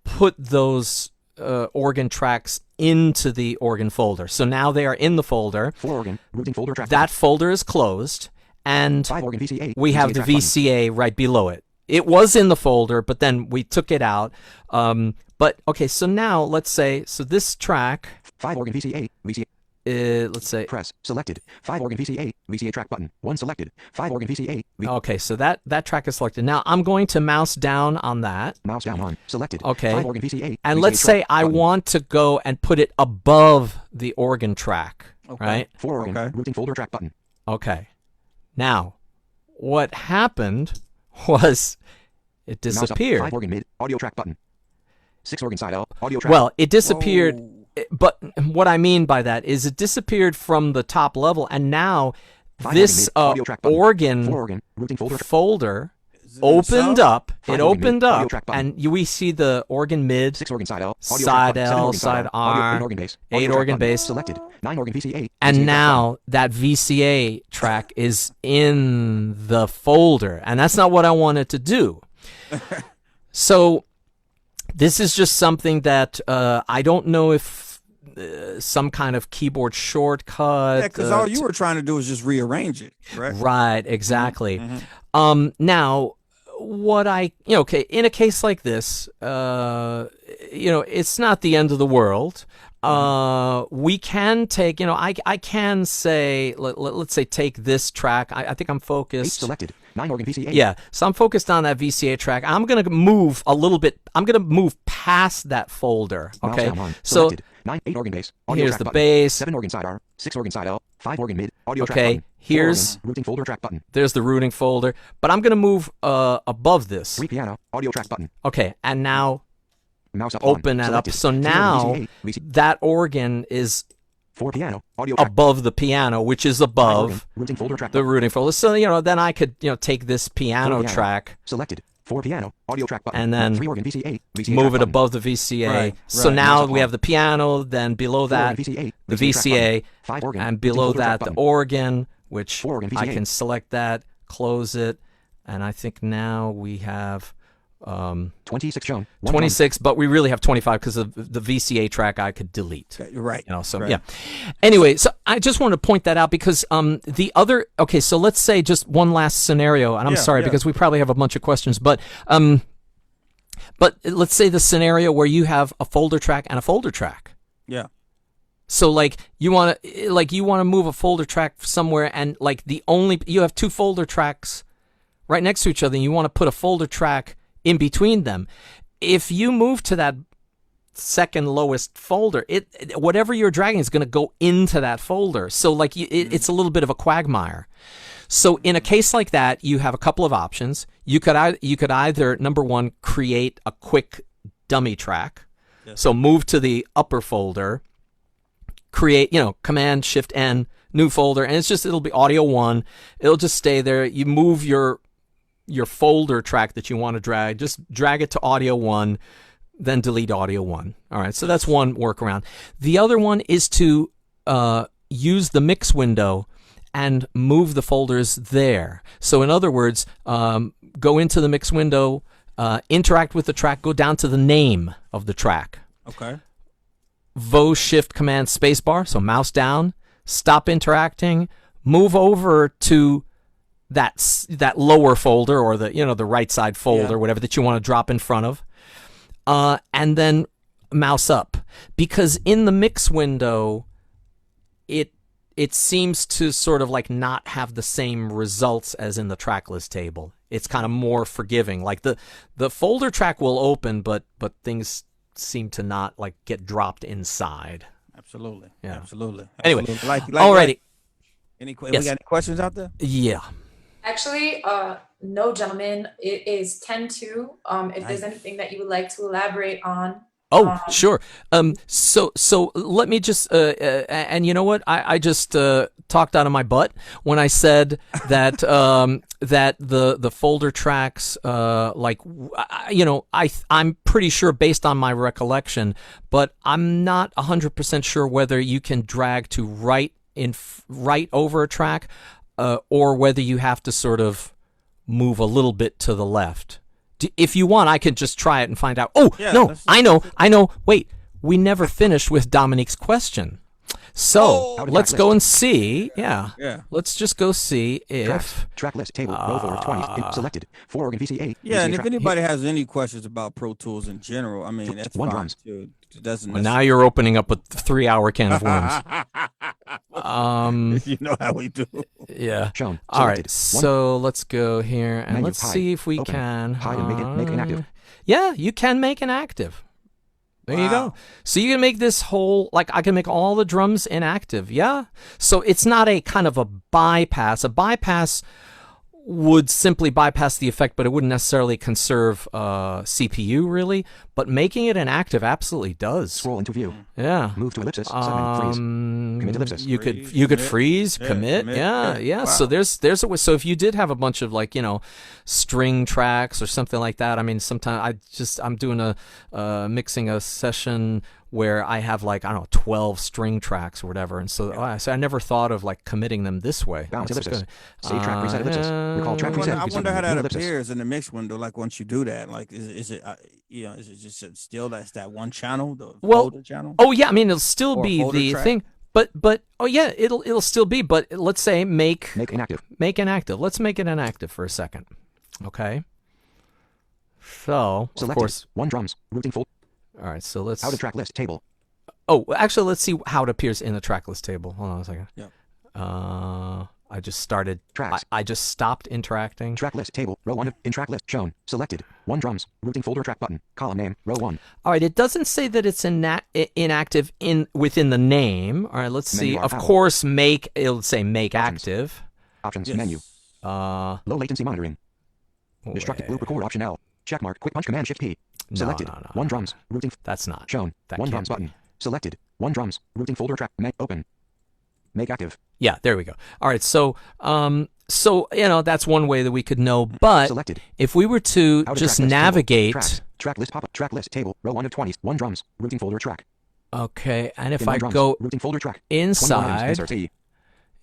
put those organ tracks into the organ folder. So now they are in the folder. 4 organ, routing folder track That folder is closed, and 5 organ VCA. we have the track button. VCA right below it. It was in the folder, but then we took it out. But okay, so now let's say this track. 5 organ VCA, VCA. Let's say. Press. Selected. 5 organ VCA, VCA track button. 1 selected. 5 organ VCA. Okay, so that track is selected. Now I'm going to mouse down on that. Mouse down on. Selected. Okay. 5 organ VCA. And VCA let's track say I button. want to go and put it above the organ track, Okay. right? 4 organ, Okay. routing folder track button. Okay. Now, what happened was it Mouse up. disappeared. 5 organ mid, audio track button. 6 organ side L, audio track. Well, it disappeared. Whoa. But what I mean by that is it disappeared from the top level, and now 5 this organ mid, audio track button. 4 organ organ, routing folder track. folder Is it opened itself? up. 5 It organ mid, opened audio up, track button. and we see the organ mid, 6 organ side L, audio Side track button. 7 L, organ side audio, R, 8 organ bass, 8 audio track organ button. bass. Selected. 9 organ VCA. and VCA track now that VCA track is in the folder, and that's not what I wanted to do. So this is just something that I don't know if some kind of keyboard shortcut. Yeah, because all you were trying to do is just rearrange it, right? Right, exactly. Mhm. Now, what okay, in a case like this, it's not the end of the world. We can take, I can say, let's say take this track. I think I'm 8 focused. selected. 9 organ VCA. Yeah, so I'm focused on that VCA track. I'm going to move a little bit. I'm going to move past that folder. Mouse Okay, down on. so Selected. 8 organ bass. Audio here's track the button. bass. 7 organ side R. 6 organ side L. 5 organ mid. Audio track Okay, button. 4 here's organ, routing folder track button. there's the routing folder, but I'm going to move above this. 3 piano. Audio track button. Okay, and now Mouse up open on. that up. Selected. So 3 organ now VCA. VC. that organ is 4 piano. Audio track. above the piano, which is 5 organ, above routing folder track the button. routing folder. So then I could take this piano piano. track Selected. 4 piano. Audio track button. and then 3 organ VCA. VCA move track it button. above the VCA. Right, So right. now Mouse up we on. have the piano, then below 4 organ that VCA. the VCA track VCA, button. 5 organ. and routing below folder track that the button. organ, which 4 organ I VCA. can select that, close it, and I think now we have 26 shown. 1 26, but we really have 25 because of the VCA track I could delete. You're right. So Right. yeah. Anyway, so I just want to point that out because the other, okay, so let's say just one last scenario, and I'm Yeah, sorry yeah. because we probably have a bunch of questions, but let's say the scenario where you have a folder track and a folder track. Yeah. So you want to move a folder track somewhere, and you have 2 folder tracks right next to each other, and you want to put a folder track in between them. If you move to that second lowest folder, whatever you're dragging is going to go into that folder. So it's a little bit of a quagmire. So in a case like that, you have a couple of options. You could either, number one, create a quick dummy track. Yes. So move to the upper folder, create, Command Shift N, new folder, and it'll be audio 1. It'll just stay there. You move your folder track that you want to drag, just drag it to audio 1, then delete audio 1. All right, so that's one workaround. The other one is to use the mix window and move the folders there. So in other words, go into the mix window, interact with the track, go down to the name of the track. Okay. Shift Command Spacebar, so mouse down, stop interacting, move over to that lower folder or the right side folder, whatever that you want to drop in front of, and then mouse up, because in the mix window, it seems to sort of not have the same results as in the track list table. It's kind of more forgiving. Like the folder track will open, but things seem to not get dropped inside. Absolutely. Yeah. Absolutely. Anyway, Absolutely. alrighty. We Yes. got any questions out there? Yeah. Actually, no, gentlemen. It is 10-2. If there's anything that you would like to elaborate on. Oh, sure. So let me just, and you know what? I just talked out of my butt when I said that that the folder tracks, I'm pretty sure based on my recollection, but I'm not 100% sure whether you can drag to right over a track, or whether you have to sort of move a little bit to the left. If you want, I can just try it and find out. Oh, Yeah, no, I know. Wait, we never finished with Dominique's question. So let's go and see. Yeah. Let's just go see if. Track list table. Row 4 20. Selected. 4 organ VCA. Yeah, and VCA if track. anybody has any questions about Pro Tools in general, I mean, that's One fine drums. too. It doesn't. Well, now you're opening up a 3-hour can of worms. You know how we do. Yeah. Shown. All right. Selected. One. So let's go here and Menu, let's hide, see if we open, can. hide and make it inactive. Yeah, you can make an active. There you go. Wow. So you can make this whole, I can make all the drums inactive. Yeah. So it's not a kind of a bypass. A bypass would simply bypass the effect, but it wouldn't necessarily conserve CPU really. But making it inactive absolutely does. Scroll into view. Yeah. Move to ellipsis. 7. Freeze. Commit ellipsis. You could Freeze, freeze, commit, commit, commit, yeah. yeah. Wow. So there's a way. So if you did have a bunch of string tracks or something like that, I mean, sometimes I'm doing a mixing a session where I have 12 string tracks or whatever, and so I never thought of committing them this way. Bounce That's ellipsis. good. Save track reset ellipsis. Recall track I reset. wonder how that Ellipsis. appears in the mix window. Once you do that, is it is it just still that's that one channel, the folder channel? Oh yeah, I mean it'll still Or be folder the track? thing, but oh yeah, it'll still be. But let's say make inactive. Make inactive. Let's make it inactive for a second. Okay. So Selected. of course. 1 drums. Routing full. All right. So let's. Out of track list table. Oh, actually, let's see how it appears in the track list table. Hold on a second. Yep. I just started. Tracks. I just stopped interacting. Track list table. Row 1 of in track list shown. Selected. 1 drums. Routing folder track button. Column name. Row 1. All right, it doesn't say that it's inactive within the name. All right, let's Menu see. bar Of panel. course, it'll say make Options. active. Options Yes. menu. Low latency monitoring. Destructive loop record option L. Checkmark. Quick punch command shift P. No, Selected. no, no, 1 no. drums. Routing That's not. shown. That 1 can't drums be. button. Selected. 1 drums. Routing folder track. Open. Make active. Yeah, there we go. All right, so that's one way that we could know. But Selected. if we were to How to just track list table. navigate, Tracks. Track list pop-up. Track list table. Row 1 of 20. 1 drums. Routing folder track. okay, and if In 1 I drums. go Routing folder track. 21 items. inside, Insert E.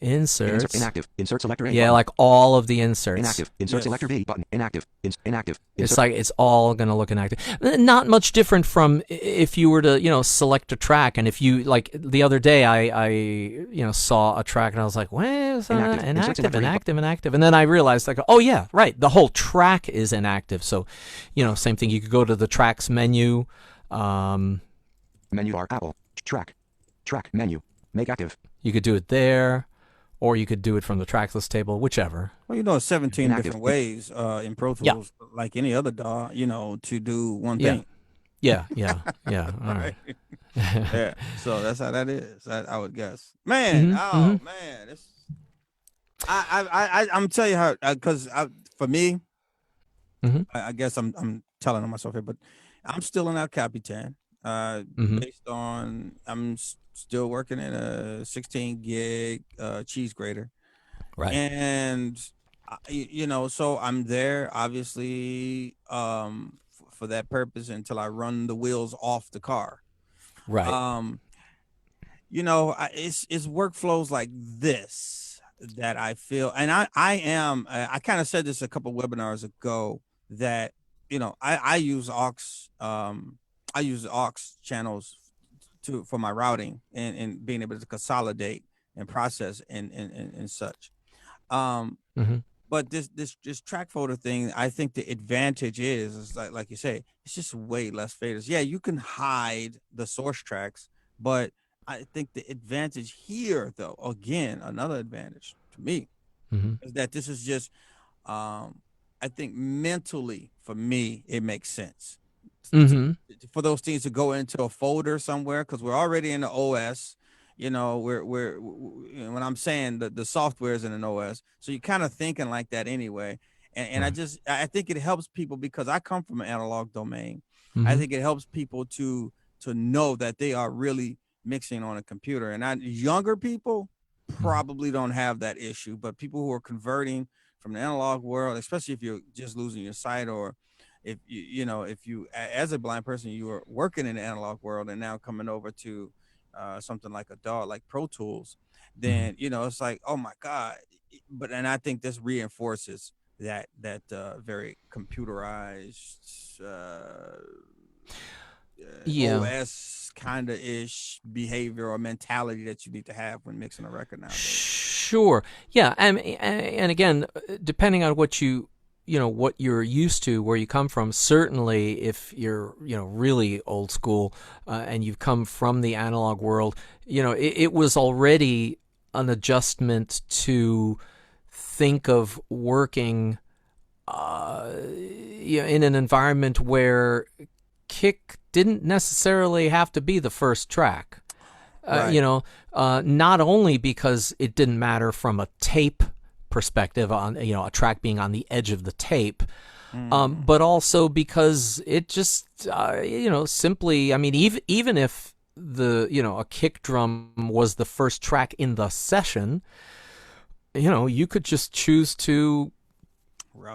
inserts, Inactive. Insert selector A. yeah, button. like all of the inserts. Inactive. Insert Yes. selector B button. Inactive. Inactive. It's Insert. like it's all going to look inactive. Not much different from if you were to, select a track. And if you, like the other day, I saw a track and I was like, where's Inactive. Insert inactive, selector E inactive. And then I realized, like, oh, yeah, right. The whole track is inactive. So, same thing. You could go to the tracks menu. Menu bar. Apple. Track. Track. Menu. Make active. You could do it there, or you could do it from the track list table, whichever. Well, 17 Inactive. different ways in Pro Yeah. Tools, like any other DAW, to do one Yeah. thing. Yeah. All right. Yeah. So that's how that is. I would guess. Man, man, it's. I'm telling you how, because for me, Mhm. I guess I'm telling on myself here, but I'm still in El Capitan. Mhm. Based on I'm still working in a 16 gig cheese grater, Right. and so I'm there obviously for that purpose until I run the wheels off the car. Right. It's workflows like this that I feel, and I kind of said this a couple webinars ago that I use aux channels for my routing and being able to consolidate and process and such. Mhm. But this track folder thing, I think the advantage is like you say, it's just way less faders. Yeah, you can hide the source tracks, but I think the advantage here, though, again, another advantage to me Mhm. is that this is just, I think mentally for me, it makes sense Mhm. for those things to go into a folder somewhere because we're already in the OS. When I'm saying the software is in an OS, so you're kind of thinking like that anyway. And Right. I think it helps people because I come from an analog domain. I Mhm. think it helps people to know that they are really mixing on a computer. And younger people probably don't have that issue, but people who are converting from the analog world, especially if you're just losing your sight, or if if you as a blind person you are working in the analog world and now coming over to something like a DAW like Pro Tools, then it's like, oh my God. And I think this reinforces that very computerized Yeah. OS kind of ish behavior or mentality that you need to have when mixing a record nowadays. Sure. Yeah. And again, depending on what what you're used to, where you come from, certainly if you're, really old school and you've come from the analog world, it was already an adjustment to think of working in an environment where kick didn't necessarily have to be the first track. Right. Not only because it didn't matter from a tape perspective on a track being on the edge of the tape, but also because it just simply, I mean, even if a kick drum was the first track in the session, you could just choose to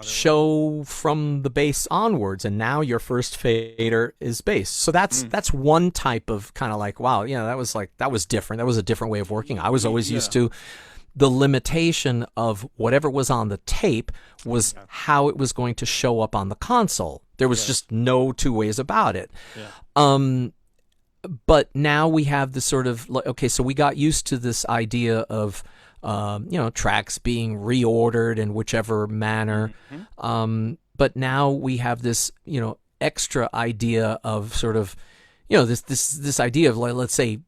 show from the bass onwards, and now your first fader is bass. So that's one type of kind of like, wow, that was different. That was a different way of working. I was always used to the limitation of whatever was on the tape was how it was going to show up on the console. There was just no two ways about it. But now we have this sort of, okay, so we got used to this idea of tracks being reordered in whichever manner. But now we have this, extra idea of sort of, this idea of, like, let's say,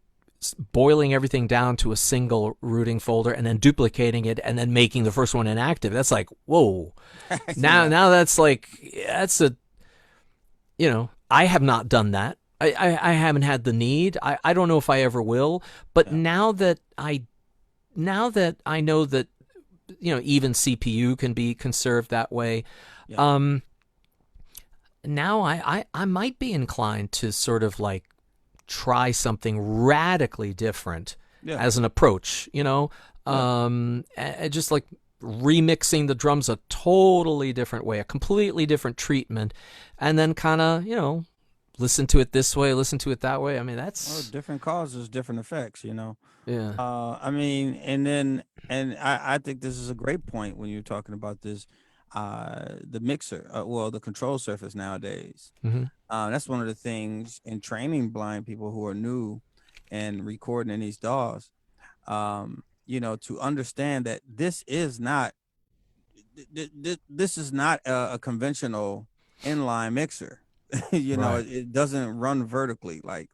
boiling everything down to a single rooting folder and then duplicating it and then making the first one inactive. That's like, whoa. Now that's like, that's a, I have not done that. I haven't had the need. I don't know if I ever will. But now that I know that even CPU can be conserved that way, now I might be inclined to sort of like try something radically different as an approach. Just like remixing the drums a totally different way, a completely different treatment, and then kind of listen to it this way, listen to it that way. I mean, that's different causes, different effects. Yeah. I mean, and I think this is a great point when you're talking about this. The mixer, the control surface nowadays. Mm-hmm. That's one of the things in training blind people who are new and recording in these DAWs. To understand that this is not a conventional inline mixer. Right. it doesn't run vertically like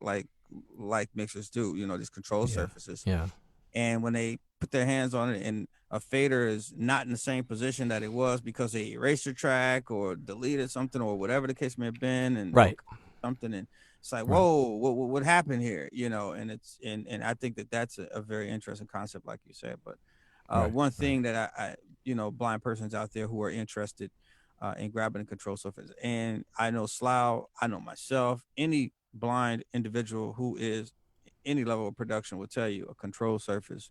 mixers do. These control surfaces. Yeah. And when they put their hands on it and a fader is not in the same position that it was because they erased your track or deleted something or whatever the case may have been, and something, and it's like, whoa, what happened here? And it's and I think that's a very interesting concept, like you said. But one thing that I blind persons out there who are interested in grabbing a control surface, and I know Slough, I know myself, any blind individual who is any level of production will tell you a control surface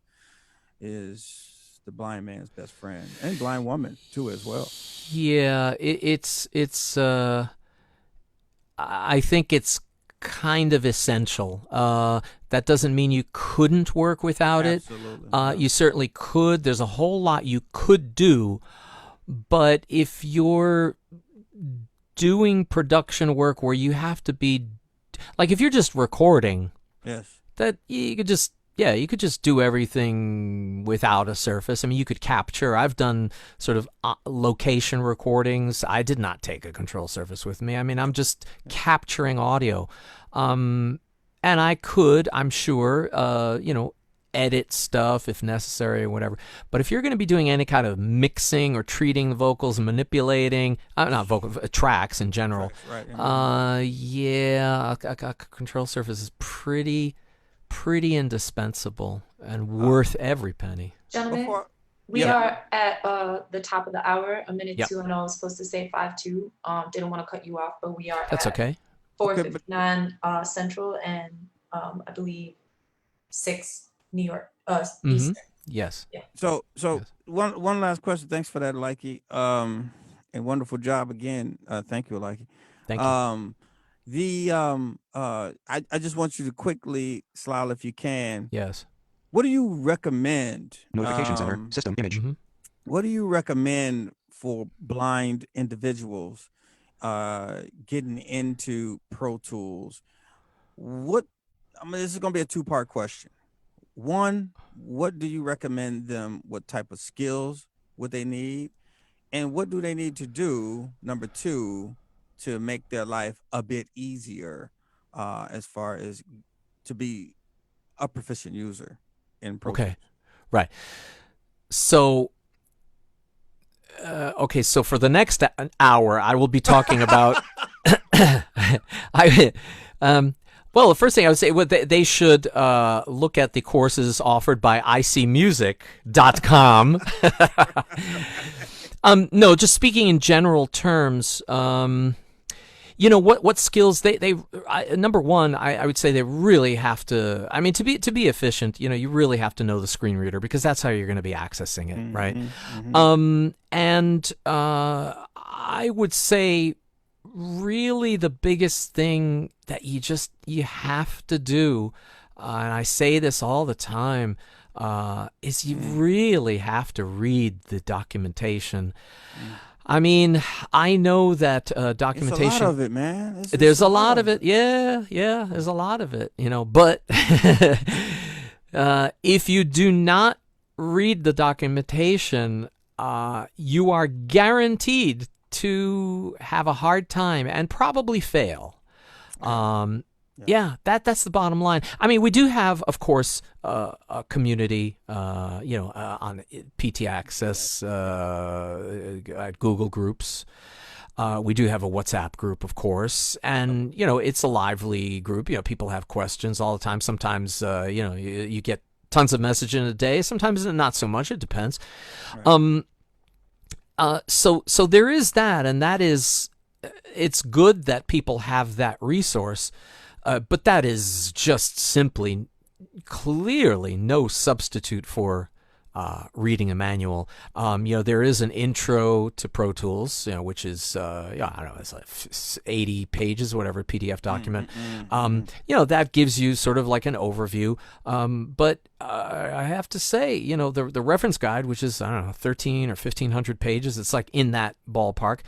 is the blind man's best friend, and blind woman too as well. Yeah, it's I think it's kind of essential. That doesn't mean you couldn't work without Absolutely. it. You certainly could. There's a whole lot you could do, but if you're doing production work where you have to be, like, if you're just recording, that you could just do everything without a surface. I mean, you could capture. I've done sort of location recordings. I did not take a control surface with me. I mean, I'm just capturing audio. And I could, I'm sure, edit stuff if necessary or whatever. But if you're going to be doing any kind of mixing or treating the vocals and manipulating, tracks in general, a control surface is pretty indispensable and worth every penny. Gentlemen, we are at the top of the hour, a minute two. I know I was supposed to say 5-2. Didn't want to cut you off, but we are That's at okay. 4:59 Central and I believe 6 New York Mm-hmm. Eastern. Yes. Yeah. So one last question. Thanks for that, Likey. And wonderful job again. Thank you, Likey. Thank you. I just want you to quickly, Slough, if you can. Yes. What do you recommend? Notification center, system image. Mm-hmm. What do you recommend for blind individuals getting into Pro Tools? This is going to be a two-part question. One, what do you recommend them? What type of skills would they need? And what do they need to do, number two, to make their life a bit easier as far as to be a proficient user in Pro Tools? Right. So, so for the next hour, I will be talking about well, the first thing I would say, they should look at the courses offered by icmusic.com. No, just speaking in general terms, what skills number one, I would say they really have to, I mean, to be efficient, you really have to know the screen reader, because that's how you're going to be accessing it, right? Mm-hmm. And I would say really the biggest thing that you have to do, and I say this all the time, is you really have to read the documentation. I mean, I know that documentation. There's a lot of it, man. There's a lot of it. Yeah, there's a lot of it, But if you do not read the documentation, you are guaranteed to have a hard time and probably fail. Yeah, that's the bottom line. I mean, we do have, of course, a community, on PT Access, at Google Groups. We do have a WhatsApp group, of course, and it's a lively group. People have questions all the time. Sometimes, you get tons of message in a day. Sometimes not so much. It depends. Right. So there is that, and that is, it's good that people have that resource. But that is just simply, clearly no substitute for reading a manual. There is an intro to Pro Tools, which is, I don't know, it's like 80 pages, whatever, PDF document. That gives you sort of like an overview. But I have to say, the reference guide, which is, I don't know, 13 or 1,500 pages, it's like in that ballpark.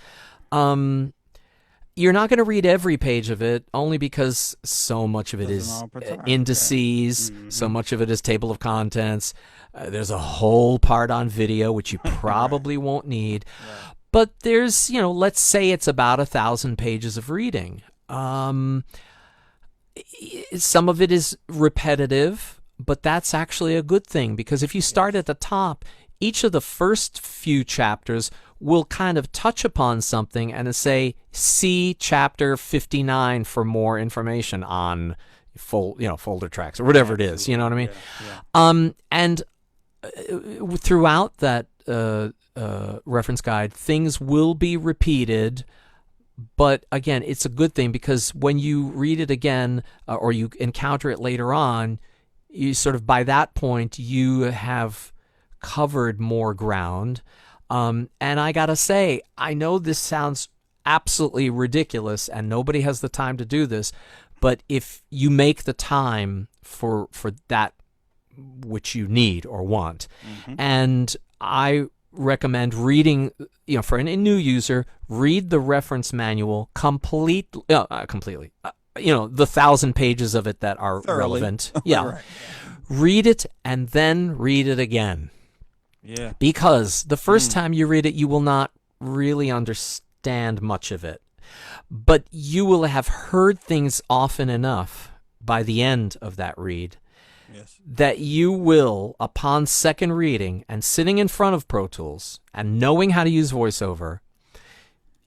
You're not going to read every page of it, only because so much of it is indices, so much of it is table of contents. There's a whole part on video, which you probably won't need. Right. But there's, let's say it's about 1,000 pages of reading. Some of it is repetitive, but that's actually a good thing, because if you start at the top, each of the first few chapters will kind of touch upon something and say, see chapter 59 for more information on folder tracks or whatever it is. You know what I mean? Yeah. And throughout that reference guide, things will be repeated. But again, it's a good thing, because when you read it again or you encounter it later on, you sort of, by that point, you have covered more ground. And I gotta say, I know this sounds absolutely ridiculous and nobody has the time to do this, but if you make the time for that which you need or want, and I recommend reading, for a new user, read the reference manual completely, the 1,000 pages of it that are Thoroughly. relevant. Yeah. Right. Read it and then read it again. Yeah. Because the first time you read it, you will not really understand much of it. But you will have heard things often enough by the end of that read that you will, upon second reading and sitting in front of Pro Tools and knowing how to use VoiceOver,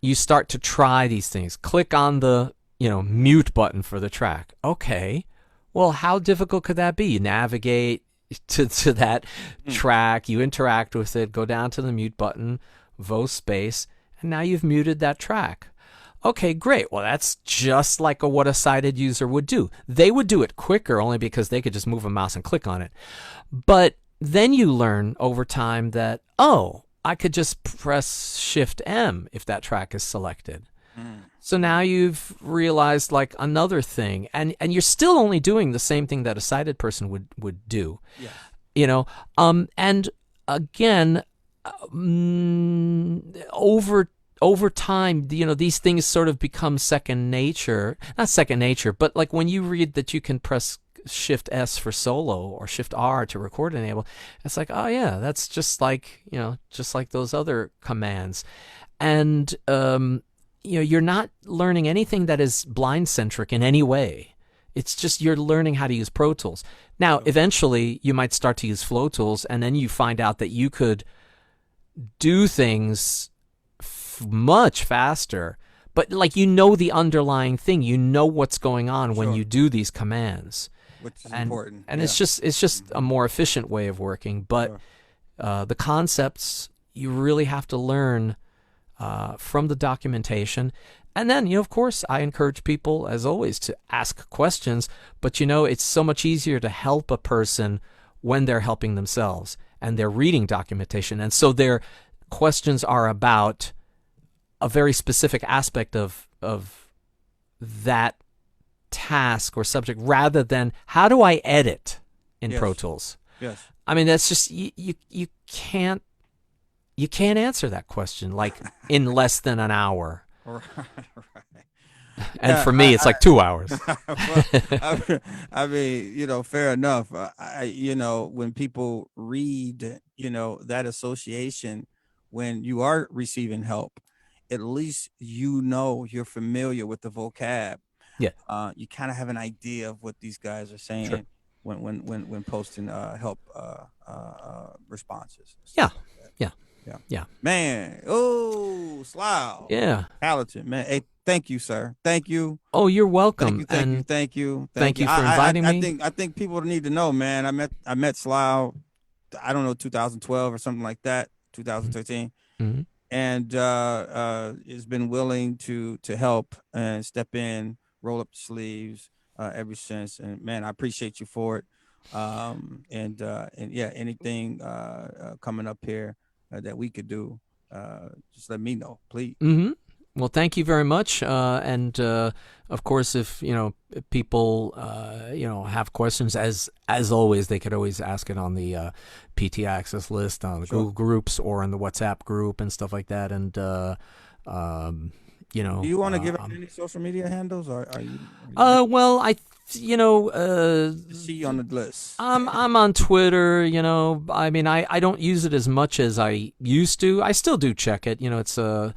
you start to try these things. Click on the, mute button for the track. Okay, well, how difficult could that be? You navigate to that track, you interact with it, go down to the mute button, vo space, and now you've muted that track. Okay, great. Well, that's just like what a sighted user would do. They would do it quicker only because they could just move a mouse and click on it. But then you learn over time that, I could just press Shift M if that track is selected. So now you've realized like another thing, and you're still only doing the same thing that a sighted person would do. Yeah. And again, over time, these things sort of become second nature. Not second nature, but like when you read that you can press Shift S for solo or Shift R to record enable, it's like, oh yeah, that's just like those other commands. And you're not learning anything that is blind centric in any way. It's just you're learning how to use Pro Tools. Now, eventually, you might start to use Flow Tools, and then you find out that you could do things much faster. But like the underlying thing, what's going on when you do these commands, which is important. And it's just a more efficient way of working. But the concepts you really have to learn from the documentation. And then, of course, I encourage people, as always, to ask questions. But, it's so much easier to help a person when they're helping themselves and they're reading documentation. And so their questions are about a very specific aspect of that task or subject, rather than how do I edit in Pro Tools? Yes. I mean, that's just, you can't answer that question like in less than an hour. Right. And for me, it's like 2 hours. Well, I mean, fair enough. When people read, that association, when you are receiving help, at least you're familiar with the vocab. Yeah. You kind of have an idea of what these guys are saying Sure. when posting help responses. and Yeah. stuff like that. Yeah. Yeah. Yeah. Man. Oh, Slough. Yeah. Talented, man. Hey, thank you, sir. Thank you. Oh, you're Thank welcome. you, thank you, And thank you, thank you I, for inviting me. I think people need to know, man. I met Slough, I don't know, 2012 or something like that, 2013, Mm-hmm. and has been willing to help and step in, roll up the sleeves ever since. And man, I appreciate you for it. And yeah, anything coming up here that we could do, just let me know, please. Mm-hmm. Well, thank you very much. And of course, if if people have questions, as always, they could always ask it on the PT Access list on the Sure. Google groups or in the WhatsApp group and stuff like that. And Do you want to give out any social media handles, or are you? well, I See you on the list. I'm on Twitter, I mean, I don't use it as much as I used to. I still do check it. It's Slough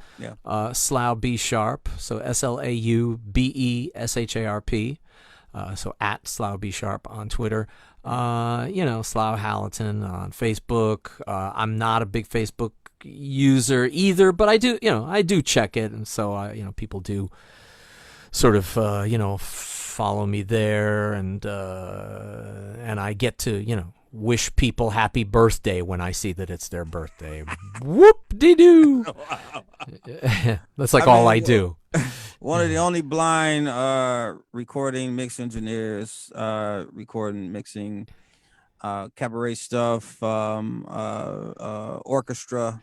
B Sharp, so SLAUBESHARP. So at Slough B Sharp on Twitter. Slough Hallaton on Facebook. I'm not a big Facebook user either, but I do, I do check it, and so people do sort of follow me there, and I get to wish people happy birthday when I see that it's their birthday. Whoop-de-doo. That's like all I do. One of the only blind recording mix engineers, recording, mixing, cabaret stuff, orchestra,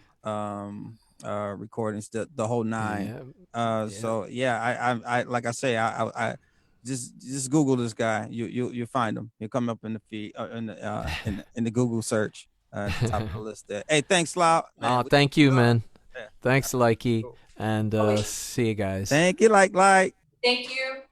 recordings, the whole nine. So yeah, I like I say, I just Google this guy. You'll find him. He'll come up in the feed, in the Google search, at the top of the list there. Hey, thanks, Lau. Oh, thank you, man. Yeah. Thanks, Likey. Cool. And see you guys. Thank you, like. Thank you.